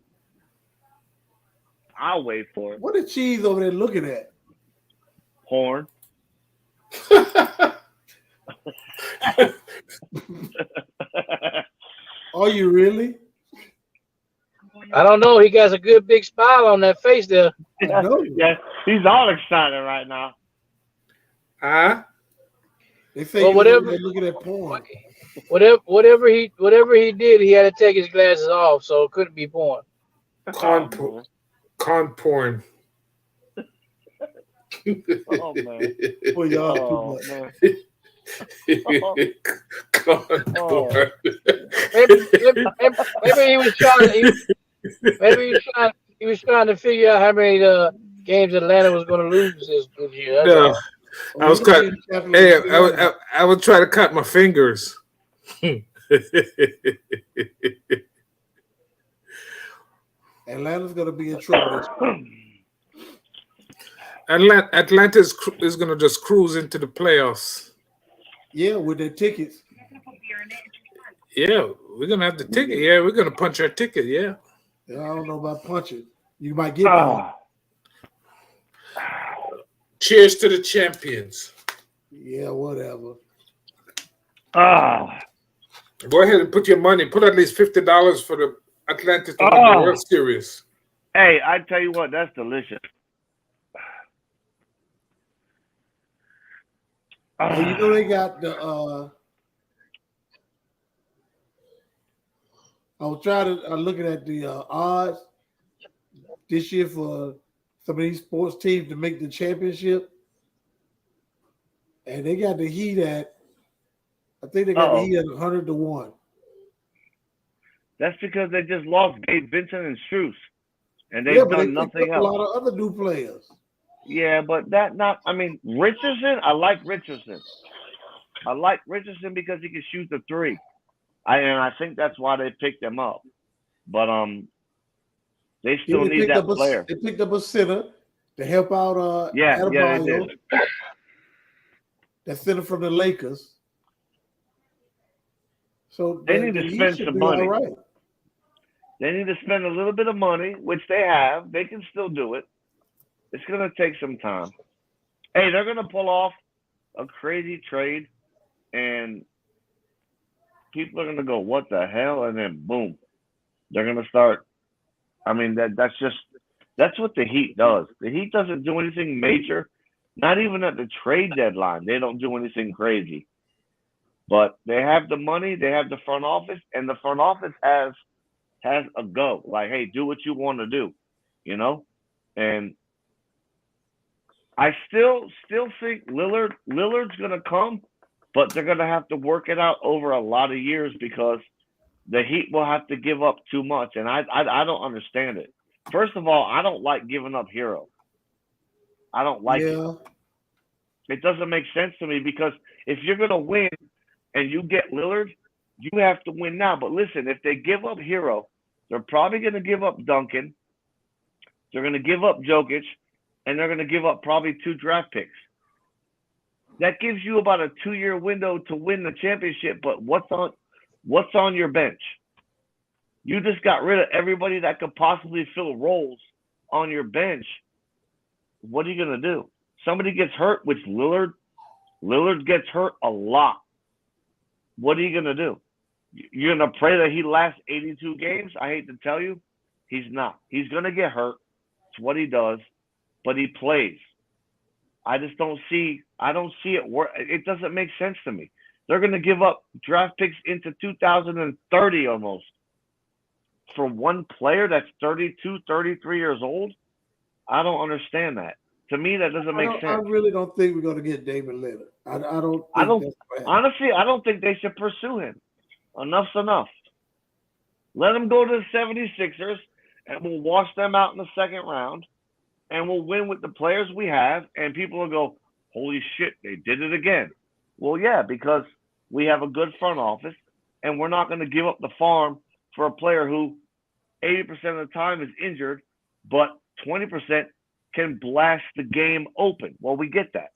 [SPEAKER 2] What is Cheese over there looking at?
[SPEAKER 1] Porn.
[SPEAKER 2] Are you really?
[SPEAKER 4] I don't know. He got a good big smile on that face there.
[SPEAKER 2] I know.
[SPEAKER 1] Yeah, he's all excited right now.
[SPEAKER 3] Huh?
[SPEAKER 2] They say
[SPEAKER 4] Well,
[SPEAKER 2] you're looking at porn.
[SPEAKER 4] Whatever he did, he had to take his glasses off, so it couldn't be porn.
[SPEAKER 3] Con porn.
[SPEAKER 1] Oh man.
[SPEAKER 2] Boy, y'all
[SPEAKER 1] Oh
[SPEAKER 2] too much.
[SPEAKER 1] man.
[SPEAKER 3] Con porn.
[SPEAKER 4] Maybe he was trying. He was trying to figure out how many games Atlanta was going to lose this year. That's
[SPEAKER 3] No,
[SPEAKER 4] all.
[SPEAKER 3] I was cut. Hey, I was trying to cut my fingers.
[SPEAKER 2] Atlanta's going to be in trouble.
[SPEAKER 3] Atlanta is going to just cruise into the playoffs.
[SPEAKER 2] Yeah, with their tickets.
[SPEAKER 3] Yeah, we're going to have the ticket. Yeah, we're going to punch our ticket. Yeah.
[SPEAKER 2] I don't know about punching. You might get one.
[SPEAKER 3] Cheers to the champions.
[SPEAKER 2] Yeah, whatever.
[SPEAKER 3] Go ahead and put your money. Put at least $50 for the Atlanta to win the World Series.
[SPEAKER 1] Hey, I tell you what, that's delicious.
[SPEAKER 2] Well, you know they got the. I was trying to looking at the odds this year for some of these sports teams to make the championship, and they got the Heat at. I think they got the Heat at 100-1.
[SPEAKER 1] That's because they just lost Gabe Vincent and Strus, and they've done nothing else.
[SPEAKER 2] A lot of other new players.
[SPEAKER 1] Yeah, but Richardson. I like Richardson. Because he can shoot the three. I think that's why they picked him up. But they still need that player.
[SPEAKER 2] They picked up a center to help out.
[SPEAKER 1] They did.
[SPEAKER 2] That center from the Lakers. So
[SPEAKER 1] they need to spend some money.
[SPEAKER 2] All right.
[SPEAKER 1] They need to spend a little bit of money, which they have. They can still do it. It's going to take some time. Hey, they're going to pull off a crazy trade, and people are going to go, what the hell? And then, boom, they're going to start. I mean, that's what the Heat does. The Heat doesn't do anything major, not even at the trade deadline. They don't do anything crazy. But they have the money, they have the front office, and the front office has a go. Like, hey, do what you want to do, you know? And I still think Lillard's going to come, but they're going to have to work it out over a lot of years because the Heat will have to give up too much, and I don't understand it. First of all, I don't like giving up Hero. I don't like it. It doesn't make sense to me because if you're going to win and you get Lillard, you have to win now. But listen, if they give up Hero, they're probably going to give up Duncan. They're going to give up Jokic, and they're going to give up probably 2 draft picks. That gives you about a 2-year window to win the championship. But what's on your bench? You just got rid of everybody that could possibly fill roles on your bench. What are you going to do? Somebody gets hurt, which Lillard gets hurt a lot. What are you going to do? You're going to pray that he lasts 82 games? I hate to tell you, he's not. He's going to get hurt. It's what he does, but he plays. I don't see it work. It doesn't make sense to me. They're going to give up draft picks into 2030 almost for one player that's 32, 33 years old. I don't understand that. To me, that doesn't make sense.
[SPEAKER 2] I really don't think we're going to get David Lillard.
[SPEAKER 1] Honestly, I don't think they should pursue him. Enough's enough. Let him go to the 76ers, and we'll wash them out in the second round, and we'll win with the players we have, and people will go, holy shit, they did it again. Well, yeah, because we have a good front office, and we're not going to give up the farm for a player who 80% of the time is injured, but 20% can blast the game open. Well, we get that.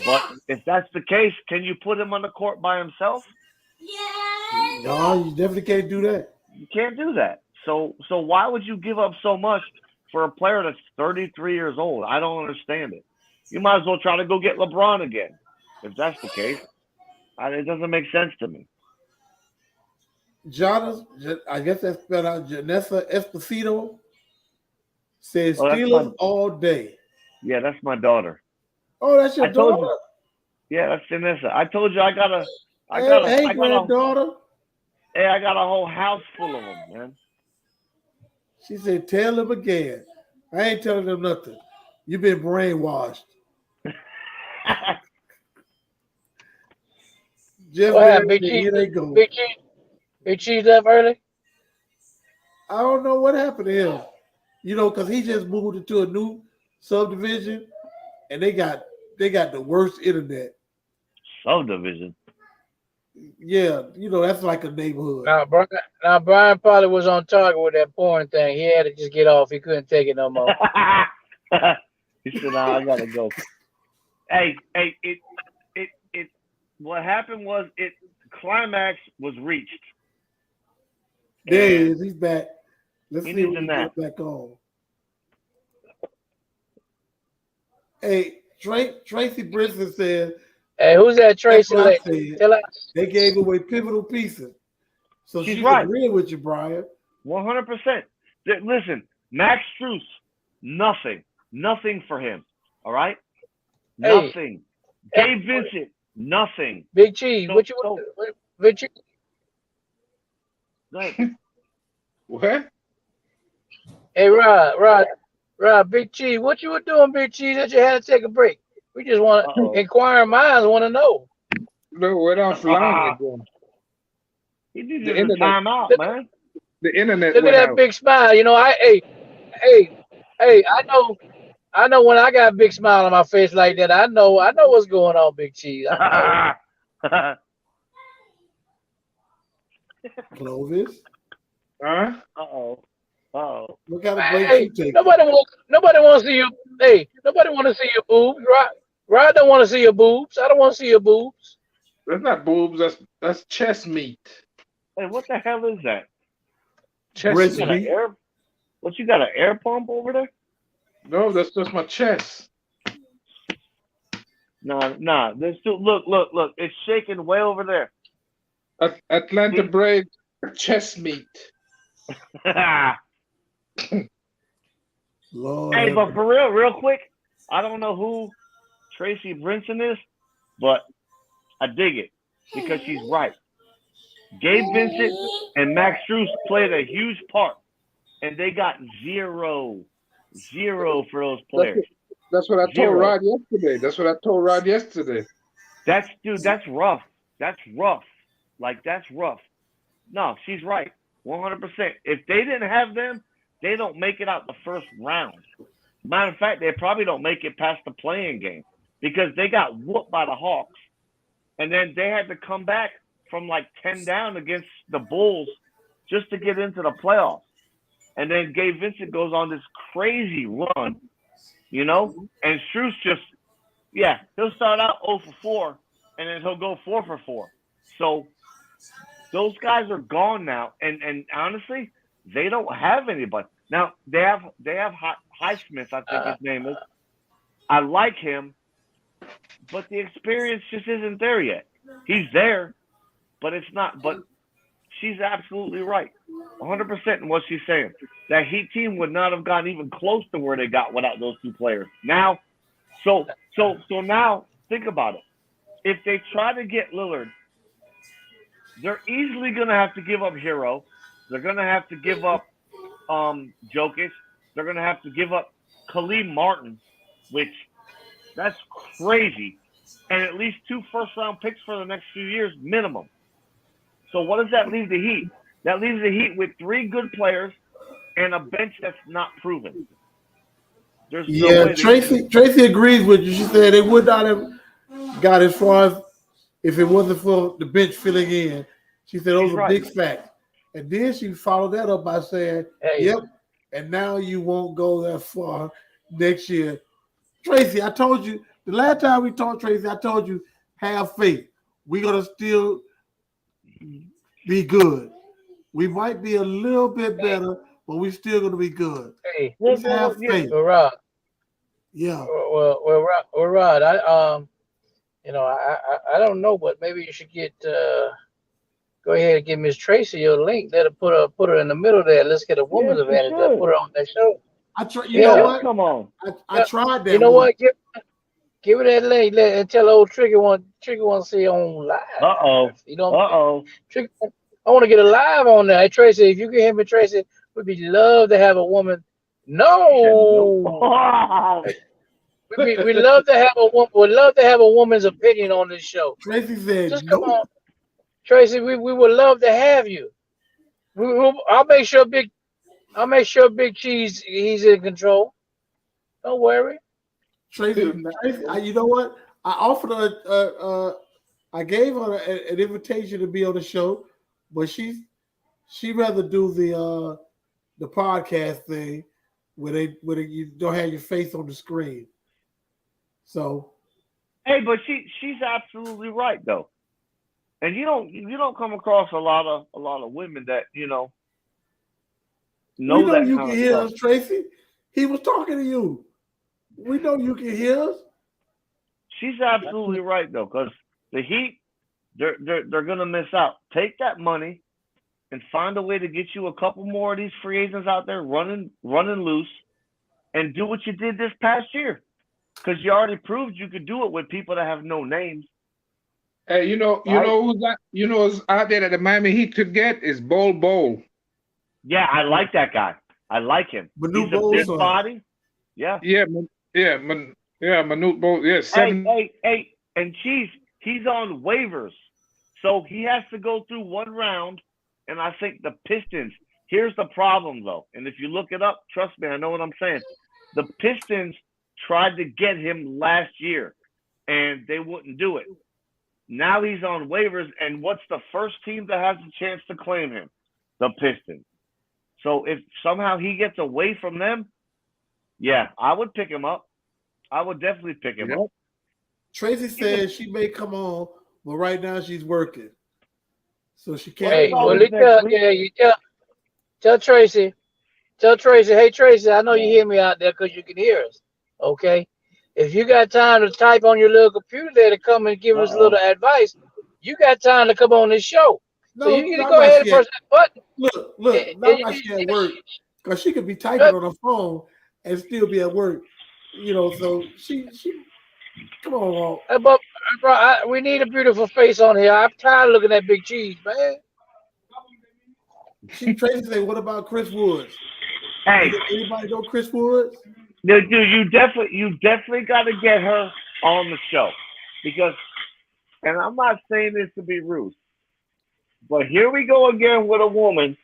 [SPEAKER 1] But if that's the case, can you put him on the court by himself?
[SPEAKER 2] No, you definitely can't do that.
[SPEAKER 1] You can't do that. So why would you give up so much for a player that's 33 years old? I don't understand it. You might as well try to go get LeBron again, if that's the case. It doesn't make sense to me.
[SPEAKER 2] I guess that's spelled out. Janessa Esposito says
[SPEAKER 1] Oh, that's
[SPEAKER 2] Steelers
[SPEAKER 1] my-
[SPEAKER 2] all day.
[SPEAKER 1] Yeah, that's my daughter.
[SPEAKER 2] Oh, that's your
[SPEAKER 1] I told
[SPEAKER 2] daughter?
[SPEAKER 1] you. Yeah, that's Janessa. I told you I got a
[SPEAKER 2] granddaughter.
[SPEAKER 1] Hey, I got a whole house full of them, man.
[SPEAKER 2] She said, "Tell them again." I ain't telling them nothing. You've been brainwashed. Jeff,
[SPEAKER 4] What happened?
[SPEAKER 2] here they go.
[SPEAKER 4] Big Cheese left early?
[SPEAKER 2] I don't know what happened to him. You know, because he just moved into a new subdivision, and they got the worst internet.
[SPEAKER 1] Subdivision.
[SPEAKER 2] Yeah, you know, that's like a neighborhood.
[SPEAKER 4] Now Brian probably was on target with that porn thing. He had to just get off. He couldn't take it no more.
[SPEAKER 1] He said, "Nah, I gotta go." Hey, it. What happened was climax was reached.
[SPEAKER 2] There he
[SPEAKER 1] And
[SPEAKER 2] is. He's back. Let's
[SPEAKER 1] he
[SPEAKER 2] see
[SPEAKER 1] needs
[SPEAKER 2] if
[SPEAKER 1] a
[SPEAKER 2] we
[SPEAKER 1] nap.
[SPEAKER 2] get back on. Hey, Tracy Brinson said,
[SPEAKER 4] Hey, who's that Tracy?
[SPEAKER 2] That's what I said.
[SPEAKER 4] Tell us.
[SPEAKER 2] they gave away pivotal pieces. So
[SPEAKER 1] She's
[SPEAKER 2] she's
[SPEAKER 1] right.
[SPEAKER 2] agreeing with you, Brian.
[SPEAKER 1] 100%. Listen, Max Strus, nothing for him. All right,
[SPEAKER 4] Hey.
[SPEAKER 1] nothing. Gabe Vincent, nothing.
[SPEAKER 4] Big Cheese, what you want? Big Cheese.
[SPEAKER 1] Go ahead.
[SPEAKER 3] What?
[SPEAKER 4] Hey, Rod, Big Cheese, what you were doing, Big Cheese, that you had to take a break? We just want
[SPEAKER 1] Uh-oh.
[SPEAKER 4] to, inquiring minds want to know.
[SPEAKER 3] No, went offline again.
[SPEAKER 1] He needs
[SPEAKER 3] The
[SPEAKER 1] a
[SPEAKER 3] internet-
[SPEAKER 1] timeout, man.
[SPEAKER 3] The internet
[SPEAKER 4] Look at
[SPEAKER 3] went
[SPEAKER 4] that
[SPEAKER 3] out.
[SPEAKER 4] big smile. You know, I know when I got a big smile on my face like that, I know what's going on, Big Cheese. I know.
[SPEAKER 2] Clovis.
[SPEAKER 3] Huh?
[SPEAKER 1] Uh-oh.
[SPEAKER 2] What kind of break
[SPEAKER 4] Hey,
[SPEAKER 2] you take?
[SPEAKER 4] nobody want to see you. Hey, nobody want to see your boobs. Rod don't want to see your boobs. I don't want to see your boobs.
[SPEAKER 3] That's not boobs. That's chest meat.
[SPEAKER 1] Hey, what the hell is that?
[SPEAKER 3] Chest
[SPEAKER 2] Breast
[SPEAKER 1] You
[SPEAKER 3] meat.
[SPEAKER 1] got you got an air pump over there?
[SPEAKER 3] No, that's just my chest.
[SPEAKER 1] Nah. There's still look. It's shaking way over there.
[SPEAKER 3] Atlanta Braves chest meat.
[SPEAKER 2] Lord,
[SPEAKER 1] Hey, but for real quick, I don't know who Tracy Brinson is, but I dig it because she's right. Gabe Vincent and Max Strus played a huge part, and they got zero for those players.
[SPEAKER 3] That's what I told
[SPEAKER 1] Zero.
[SPEAKER 3] Rod yesterday.
[SPEAKER 1] That's rough. That's rough. Like, that's rough. No, she's right. 100%. If they didn't have them, they don't make it out the first round. Matter of fact, they probably don't make it past the playing game because they got whooped by the Hawks. And then they had to come back from like 10 down against the Bulls just to get into the playoffs. And then Gabe Vincent goes on this crazy run, you know? And Strus he'll start out 0 for 4, and then he'll go 4 for 4. So those guys are gone now. And honestly, they don't have anybody. Now, they have Highsmith, I think his name is. I like him, but the experience just isn't there yet. He's there, but it's not. But she's absolutely right, 100% in what she's saying. That Heat team would not have gotten even close to where they got without those two players. Now, so now think about it. If they try to get Lillard, they're easily going to have to give up Hero. They're going to have to give up Jokic. They're going to have to give up Khalid Martin, which that's crazy, and at least 2 first-round picks for the next few years minimum. So what does that leave the Heat? That leaves the Heat with 3 good players and a bench that's not proven. There's no way
[SPEAKER 2] Tracy agrees with you. She said they would not have got as far as if it wasn't for the bench filling in. She said those are big facts. And then she followed that up by saying, yep, and now you won't go that far next year. Tracy, I told you, the last time we talked, Tracy, I told you, have faith. We're going to still be good. We might be a little bit better, but we're still going to be good.
[SPEAKER 4] Hey,
[SPEAKER 2] just have faith.
[SPEAKER 4] Rod.
[SPEAKER 2] Yeah.
[SPEAKER 4] Well, Rod, I don't know, but maybe you should get go ahead and give Miss Tracy your link. Let her put her in the middle there. Let's get a woman's
[SPEAKER 1] Yes, you
[SPEAKER 4] advantage. Let's
[SPEAKER 1] should.
[SPEAKER 4] put her on that show.
[SPEAKER 2] You know
[SPEAKER 4] Yeah.
[SPEAKER 2] what?
[SPEAKER 1] Come on.
[SPEAKER 2] I tried that.
[SPEAKER 4] You know
[SPEAKER 2] one.
[SPEAKER 4] what? Give her that link and tell old Trigger want to see on live.
[SPEAKER 1] Uh-oh.
[SPEAKER 4] You know,
[SPEAKER 1] Uh-oh.
[SPEAKER 4] Trigger, I want to get a live on that. Hey, Tracy, if you can hear me, Tracy, we'd love to have a woman. No. We love to have a woman. We'd love to have a woman's opinion on this show.
[SPEAKER 2] Tracy said,
[SPEAKER 4] Just
[SPEAKER 2] nope.
[SPEAKER 4] come on, Tracy. We would love to have you. I'll make sure Big Cheese he's in control. Don't worry.
[SPEAKER 2] Tracy, you know what? I offered her. I gave her an invitation to be on the show, but she'd rather do the podcast thing where you don't have your face on the screen. So,
[SPEAKER 1] hey, but she's absolutely right though, and you don't come across a lot of women that know that
[SPEAKER 2] you
[SPEAKER 1] kind
[SPEAKER 2] can
[SPEAKER 1] of
[SPEAKER 2] hear
[SPEAKER 1] stuff.
[SPEAKER 2] us, Tracy. He was talking to you. We know you can hear us.
[SPEAKER 1] She's absolutely right though, because the Heat, they're gonna miss out. Take that money and find a way to get you a couple more of these free agents out there running loose, and do what you did this past year, because you already proved you could do it with people that have no names.
[SPEAKER 3] Hey, you know who's out there that the Miami Heat could get is Bol.
[SPEAKER 1] Yeah, I like that guy. I like him.
[SPEAKER 2] Manute
[SPEAKER 1] He's a big
[SPEAKER 2] Bol.
[SPEAKER 1] body. Yeah.
[SPEAKER 3] Manute Bol. Yeah, seven.
[SPEAKER 1] Hey, and he's on waivers, so he has to go through one round. And I think the Pistons. Here's the problem though, and if you look it up, trust me, I know what I'm saying. The Pistons tried to get him last year, and they wouldn't do it. Now he's on waivers, and what's the first team that has a chance to claim him? The Pistons. So if somehow he gets away from them, yeah, I would pick him up. I would definitely pick him up.
[SPEAKER 2] Tracy says she may come on, but right now she's working, so she can't.
[SPEAKER 4] Hey, tell Tracy. Tell Tracy, hey Tracy, I know you hear me out there because you can hear us. Okay, if you got time to type on your little computer there to come and give us a little advice, you got time to come on this show.
[SPEAKER 2] No,
[SPEAKER 4] so you need to go ahead and press that button.
[SPEAKER 2] Look, not like she at work, because she could be typing on her phone and still be at work. So she come on.
[SPEAKER 4] But we need a beautiful face on here. I'm tired of looking at Big Cheese, man.
[SPEAKER 2] Tracy say, what about Chris Woods?
[SPEAKER 1] Hey,
[SPEAKER 2] anybody know Chris Woods?
[SPEAKER 1] No, dude, you definitely got to get her on the show, because, and I'm not saying this to be rude, but here we go again with a woman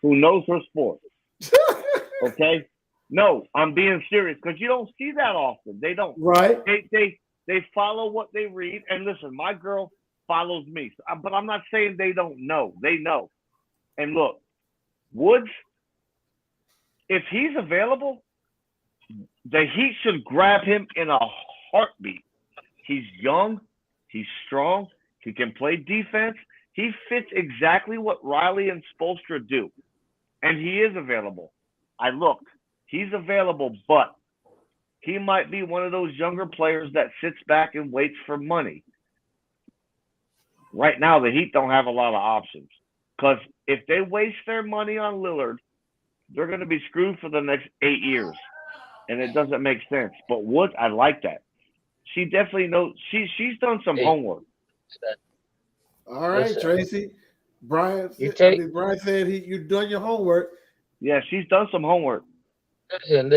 [SPEAKER 1] who knows her sport. Okay? No, I'm being serious, because you don't see that often. They don't.
[SPEAKER 2] Right.
[SPEAKER 1] They follow what they read, and listen, my girl follows me, but I'm not saying they don't know. They know. And look, Woods, if he's available, the Heat should grab him in a heartbeat. He's young. He's strong. He can play defense. He fits exactly what Riley and Spoelstra do. And he is available. I looked. He's available, but he might be one of those younger players that sits back and waits for money. Right now, the Heat don't have a lot of options. Because if they waste their money on Lillard, they're going to be screwed for the next 8 years. And it doesn't make sense. But Woods, I like that. She definitely knows. She's done some homework.
[SPEAKER 2] All right, Tracy. Brian said you've done your homework.
[SPEAKER 1] Yeah, she's done some homework.
[SPEAKER 4] Listen.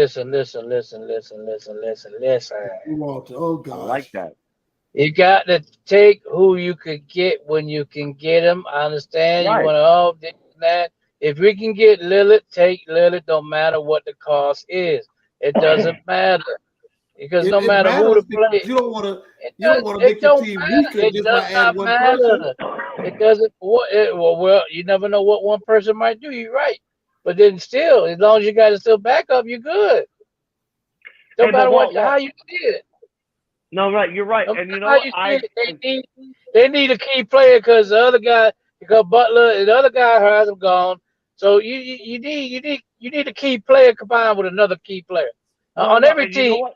[SPEAKER 2] Walter, oh gosh.
[SPEAKER 1] I like that.
[SPEAKER 4] You got to take who you could get when you can get them. I understand
[SPEAKER 1] Right.
[SPEAKER 4] You want to that. If we can get Lillard, take Lillard. Don't matter what the cost is. It doesn't matter, because no matter who to play,
[SPEAKER 2] you don't want to make your team weaker.
[SPEAKER 4] It does not matter. It doesn't. Well, you never know what one person might do. You're right, but then still, as long as you got to still back up, you're good. No matter how you did it.
[SPEAKER 1] No, right, you're right. And you know what?
[SPEAKER 4] They need a key player, because the other guy, because Butler and the other guy has him gone. So you need a key player combined with another key player. On every team.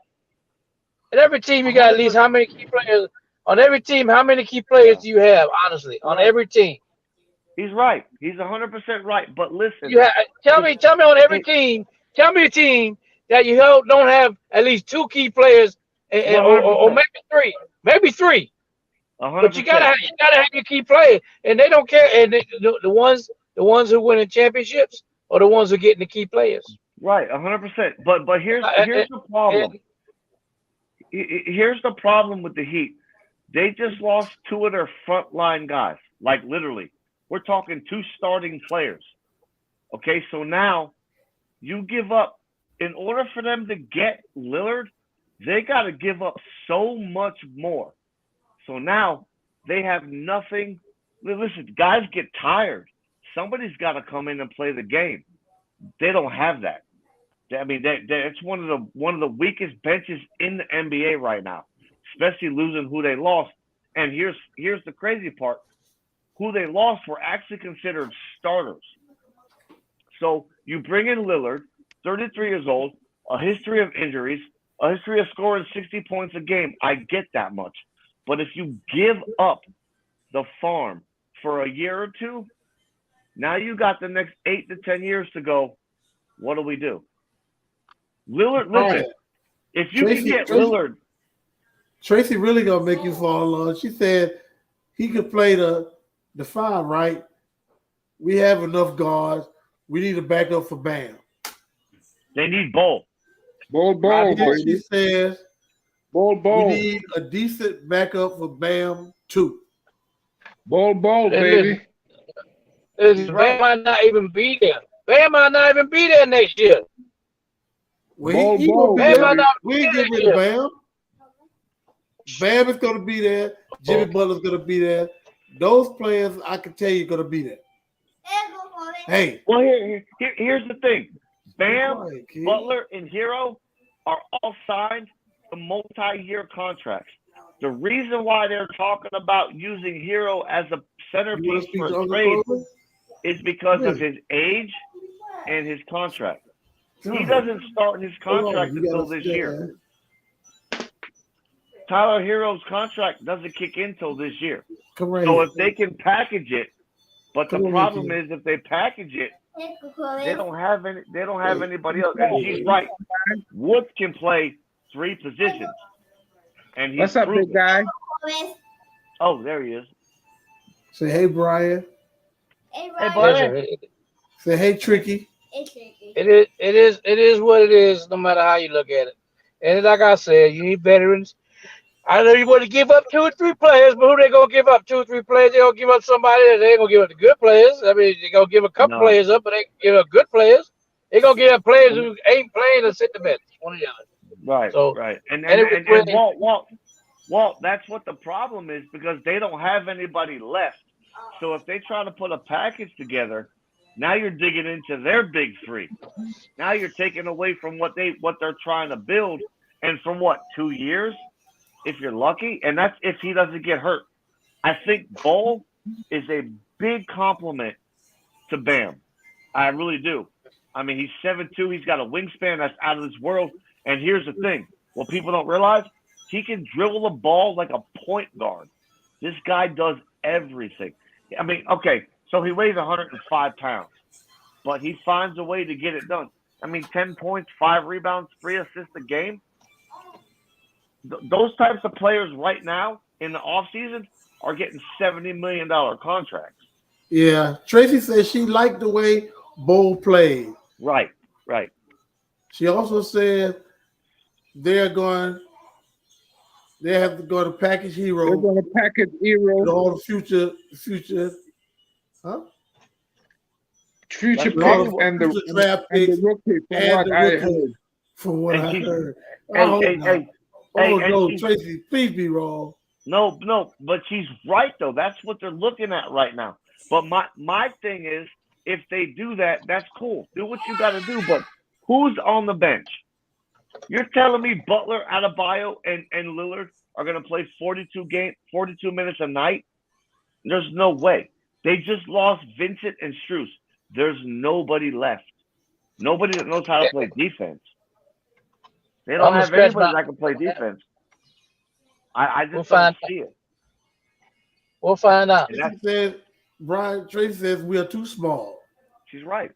[SPEAKER 4] And every team, you got at least how many key players? On every team, how many key players do you have, honestly, on every team?
[SPEAKER 1] He's right. He's 100% right. But listen,
[SPEAKER 4] Tell me on every team. Tell me a team that you don't have at least 2 key players, or
[SPEAKER 1] 100%.
[SPEAKER 4] maybe three.
[SPEAKER 1] 100%.
[SPEAKER 4] But you gotta have your key players, and they don't care. And the ones who win in championships are the ones who get the key players.
[SPEAKER 1] Right, 100%. But here's the problem. Here's the problem with the Heat. They just lost 2 of their frontline guys. Like literally, we're talking 2 starting players. Okay, so now you give up. In order for them to get Lillard, they got to give up so much more. So now they have nothing. Listen, guys get tired. Somebody's got to come in and play the game. They don't have that. I mean, it's one of the weakest benches in the NBA right now, especially losing who they lost. And here's the crazy part: who they lost were actually considered starters. So you bring in Lillard, 33 years old, a history of injuries, a history of scoring 60 points a game. I get that much. But if you give up the farm for a year or two, now you got the next 8 to 10 years to go. What do we do? Lillard, listen, if you can get Lillard.
[SPEAKER 2] Tracy really gonna make you fall in love. She said he could play the 5, right? We have enough guards. We need a backup for Bam.
[SPEAKER 1] They need Bol.
[SPEAKER 3] Bol,
[SPEAKER 2] she says
[SPEAKER 3] Bol.
[SPEAKER 2] We need a decent backup for Bam too.
[SPEAKER 3] Bol, baby.
[SPEAKER 4] Bam might not even be there. Bam might not even be there next year.
[SPEAKER 2] Well, we ain't get rid of Bam. Bam is going to be there. Jimmy Butler's going to be there. Those players, I can tell you, are going to be there. Hey.
[SPEAKER 1] Well, here's the thing. Bam, Butler, and Hero are all signed to multi-year contracts. The reason why they're talking about using Hero as a centerpiece for a trade is because of his age and his contract. He doesn't start his contract until this year. Tyler Hero's contract doesn't kick in until this year. So if they can package it, but the problem is if they package it, they don't have anybody else. And she's right. Woods can play 3 positions. And he's
[SPEAKER 3] What's up, big guy?
[SPEAKER 1] Oh, there he is.
[SPEAKER 2] Say hey, Brian.
[SPEAKER 1] Hey, Brian.
[SPEAKER 2] Say hey, Tricky.
[SPEAKER 4] It is what it is, no matter how you look at it. And like I said, you need veterans. I know you want to give up 2 or 3 players, but who they gonna give up 2 or 3 players? They gonna give up somebody that they ain't gonna give up the good players. I mean, they gonna give a couple players up, but they give up good players. They gonna give up players who ain't playing or sit the bench. One or the other.
[SPEAKER 1] Right. So, right. And Walt, that's what the problem is, because they don't have anybody left. So if they try to put a package together, now you're digging into their big 3. Now you're taking away from what they're trying to build, and from 2 years, if you're lucky, and that's if he doesn't get hurt. I think Bol is a big compliment to Bam. I really do. I mean, he's 7'2". He's got a wingspan that's out of this world. And here's the thing: what people don't realize, he can dribble the ball like a point guard. This guy does everything. I mean, okay, so he weighs 105 pounds, but he finds a way to get it done. I mean, 10 points, 5 rebounds, 3 assists a game. Those types of players right now in the offseason are getting $70 million contracts.
[SPEAKER 2] Yeah, Tracy says she liked the way Bol played.
[SPEAKER 1] Right.
[SPEAKER 2] She also said they have to go to package Hero.
[SPEAKER 3] They're going to package Hero.
[SPEAKER 2] All the future,
[SPEAKER 3] Future pick and the draft pick and the rookie, from what I heard. No, Tracy, please be wrong.
[SPEAKER 1] No, but she's right though. That's what they're looking at right now. But my thing is, if they do that, that's cool. Do what you got to do. But who's on the bench? You're telling me Butler, Adebayo, and Lillard are going to play 42 minutes a night? There's no way. They just lost Vincent and Strus. There's nobody left. Nobody that knows how to play defense. They don't have anybody that can play defense. I just don't see it.
[SPEAKER 4] We'll find out.
[SPEAKER 2] She said Brian Tracy says we are too small.
[SPEAKER 1] She's right.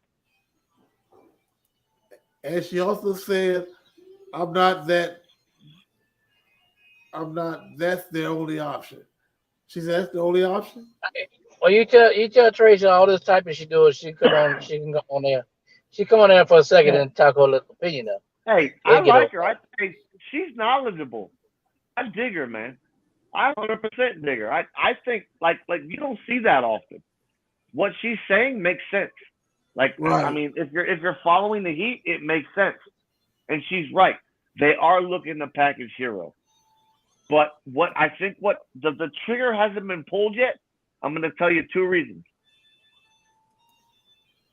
[SPEAKER 2] And she also says, that's the only option. She says that's the only option.
[SPEAKER 4] Well, you tell Tracy all this typing she does. She can go on there. She come on there for a second and talk her little opinion up.
[SPEAKER 1] Hey, I like her. I think she's knowledgeable. I dig her, man. I 100% dig her. I think like you don't see that often. What she's saying makes sense. Like, right. I mean, if you're following the Heat, it makes sense. And she's right. They are looking to package Hero. But what the trigger hasn't been pulled yet, I'm going to tell you two reasons.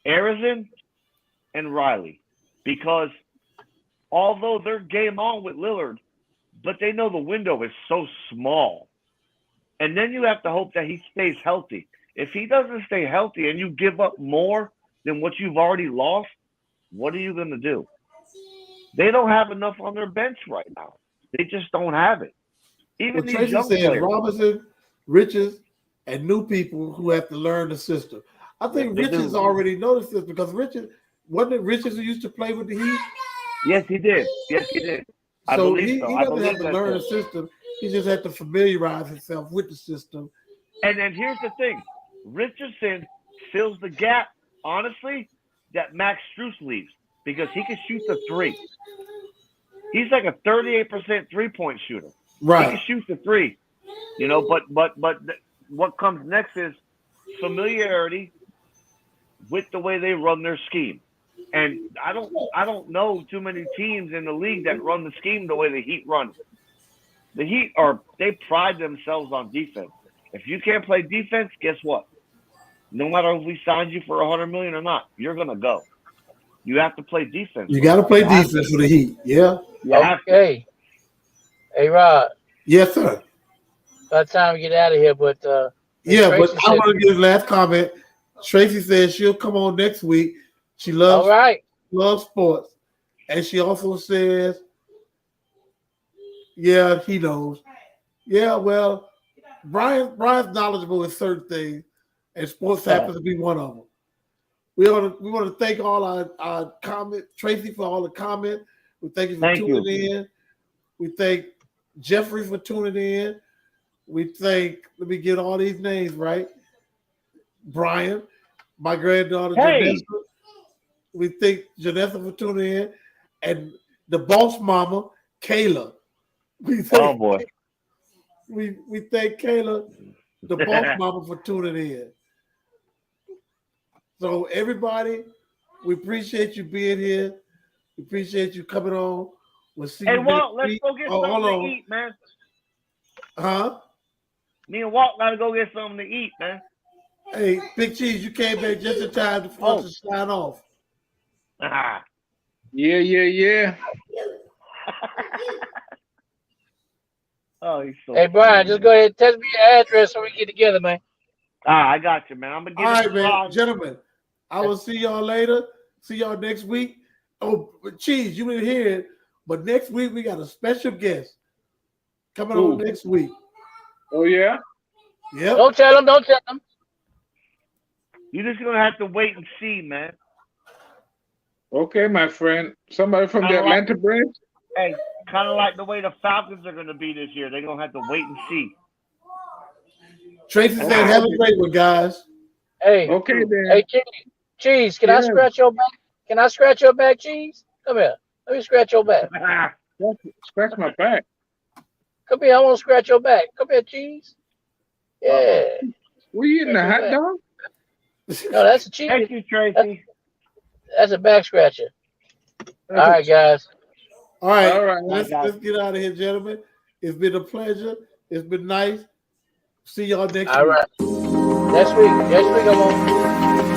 [SPEAKER 1] Arizin and Riley. Because although they're game on with Lillard, but they know the window is so small. And then you have to hope that he stays healthy. If he doesn't stay healthy and you give up more than what you've already lost, what are you going to do? They don't have enough on their bench right now. They just don't have it. Even these young players.
[SPEAKER 2] Robinson, Richards, and new people who have to learn the system. I think Richards already noticed this because wasn't it Richards who used to play with the Heat?
[SPEAKER 1] Yes, he did.
[SPEAKER 2] So he doesn't have to learn the system. He just had to familiarize himself with the system.
[SPEAKER 1] And then here's the thing. Richardson fills the gap, honestly, that Max Strus leaves because he can shoot the three. He's like a 38% three-point shooter.
[SPEAKER 2] Right.
[SPEAKER 1] He can shoot the three. You know, but what comes next is familiarity with the way they run their scheme. And I don't know too many teams in the league that run the scheme the way the Heat run. The Heat they pride themselves on defense. If you can't play defense, guess what? No matter if we signed you for $100 million or not, you're gonna go. You have to play defense.
[SPEAKER 2] You got to play defense for the Heat. Yeah.
[SPEAKER 4] Okay. Hey, Rod.
[SPEAKER 2] Yes, sir.
[SPEAKER 4] By the time we get out of here, but
[SPEAKER 2] yeah, but I want to give last comment. Tracy says she'll come on next week. She loves sports, and she also says, "Yeah, he knows. Yeah, well, Brian's knowledgeable in certain things, and sports happens to be one of them." We want to thank all our comment Tracy for all the comment. We thank you for tuning in. We thank Jeffrey for tuning in. We thank, let me get all these names right. Brian, my granddaughter, Janessa. We thank Janessa for tuning in. And the boss mama, Kayla. We thank Kayla, the boss mama, for tuning in. So everybody, we appreciate you being here. We appreciate you coming on. We'll see you
[SPEAKER 1] Walt, let's go get something to eat, man.
[SPEAKER 2] Huh?
[SPEAKER 1] Me and Walt gotta go get something to eat, man.
[SPEAKER 2] Hey, Big Cheese, you came back just in time for us to sign off.
[SPEAKER 3] Yeah.
[SPEAKER 1] Oh, he's so
[SPEAKER 4] Hey, Brian, just go ahead and text me your address so we can get together, man.
[SPEAKER 1] I got you, man. I'm gonna get
[SPEAKER 2] all right, man. Gentlemen, I will see y'all later. See y'all next week. Oh, Cheese, you didn't hear it, but next week we got a special guest coming on next week.
[SPEAKER 3] Oh, yeah?
[SPEAKER 2] Yeah.
[SPEAKER 4] Don't tell them.
[SPEAKER 1] You're just gonna have to wait and see, man.
[SPEAKER 3] Okay, my friend. Somebody from the Atlanta branch?
[SPEAKER 1] Hey, kind of like the way the Falcons are gonna be this year. They're gonna have to wait and see.
[SPEAKER 2] Tracy said, "Have a great one, guys."
[SPEAKER 4] Hey,
[SPEAKER 3] okay, then.
[SPEAKER 4] Hey, Cheese, can I scratch your back? Can I scratch your back, Cheese? Come here. Let me scratch your back.
[SPEAKER 3] Scratch my back.
[SPEAKER 4] Come here. I want to scratch your back. Come here, Cheese. Yeah.
[SPEAKER 3] Were you eating a hot dog?
[SPEAKER 4] No, that's a cheese.
[SPEAKER 1] Thank you, Tracy.
[SPEAKER 4] That's a back scratcher. All right, guys.
[SPEAKER 2] All right. Let's get out of here, gentlemen. It's been a pleasure. It's been nice. See y'all next week.
[SPEAKER 4] All right. Next week I'm on.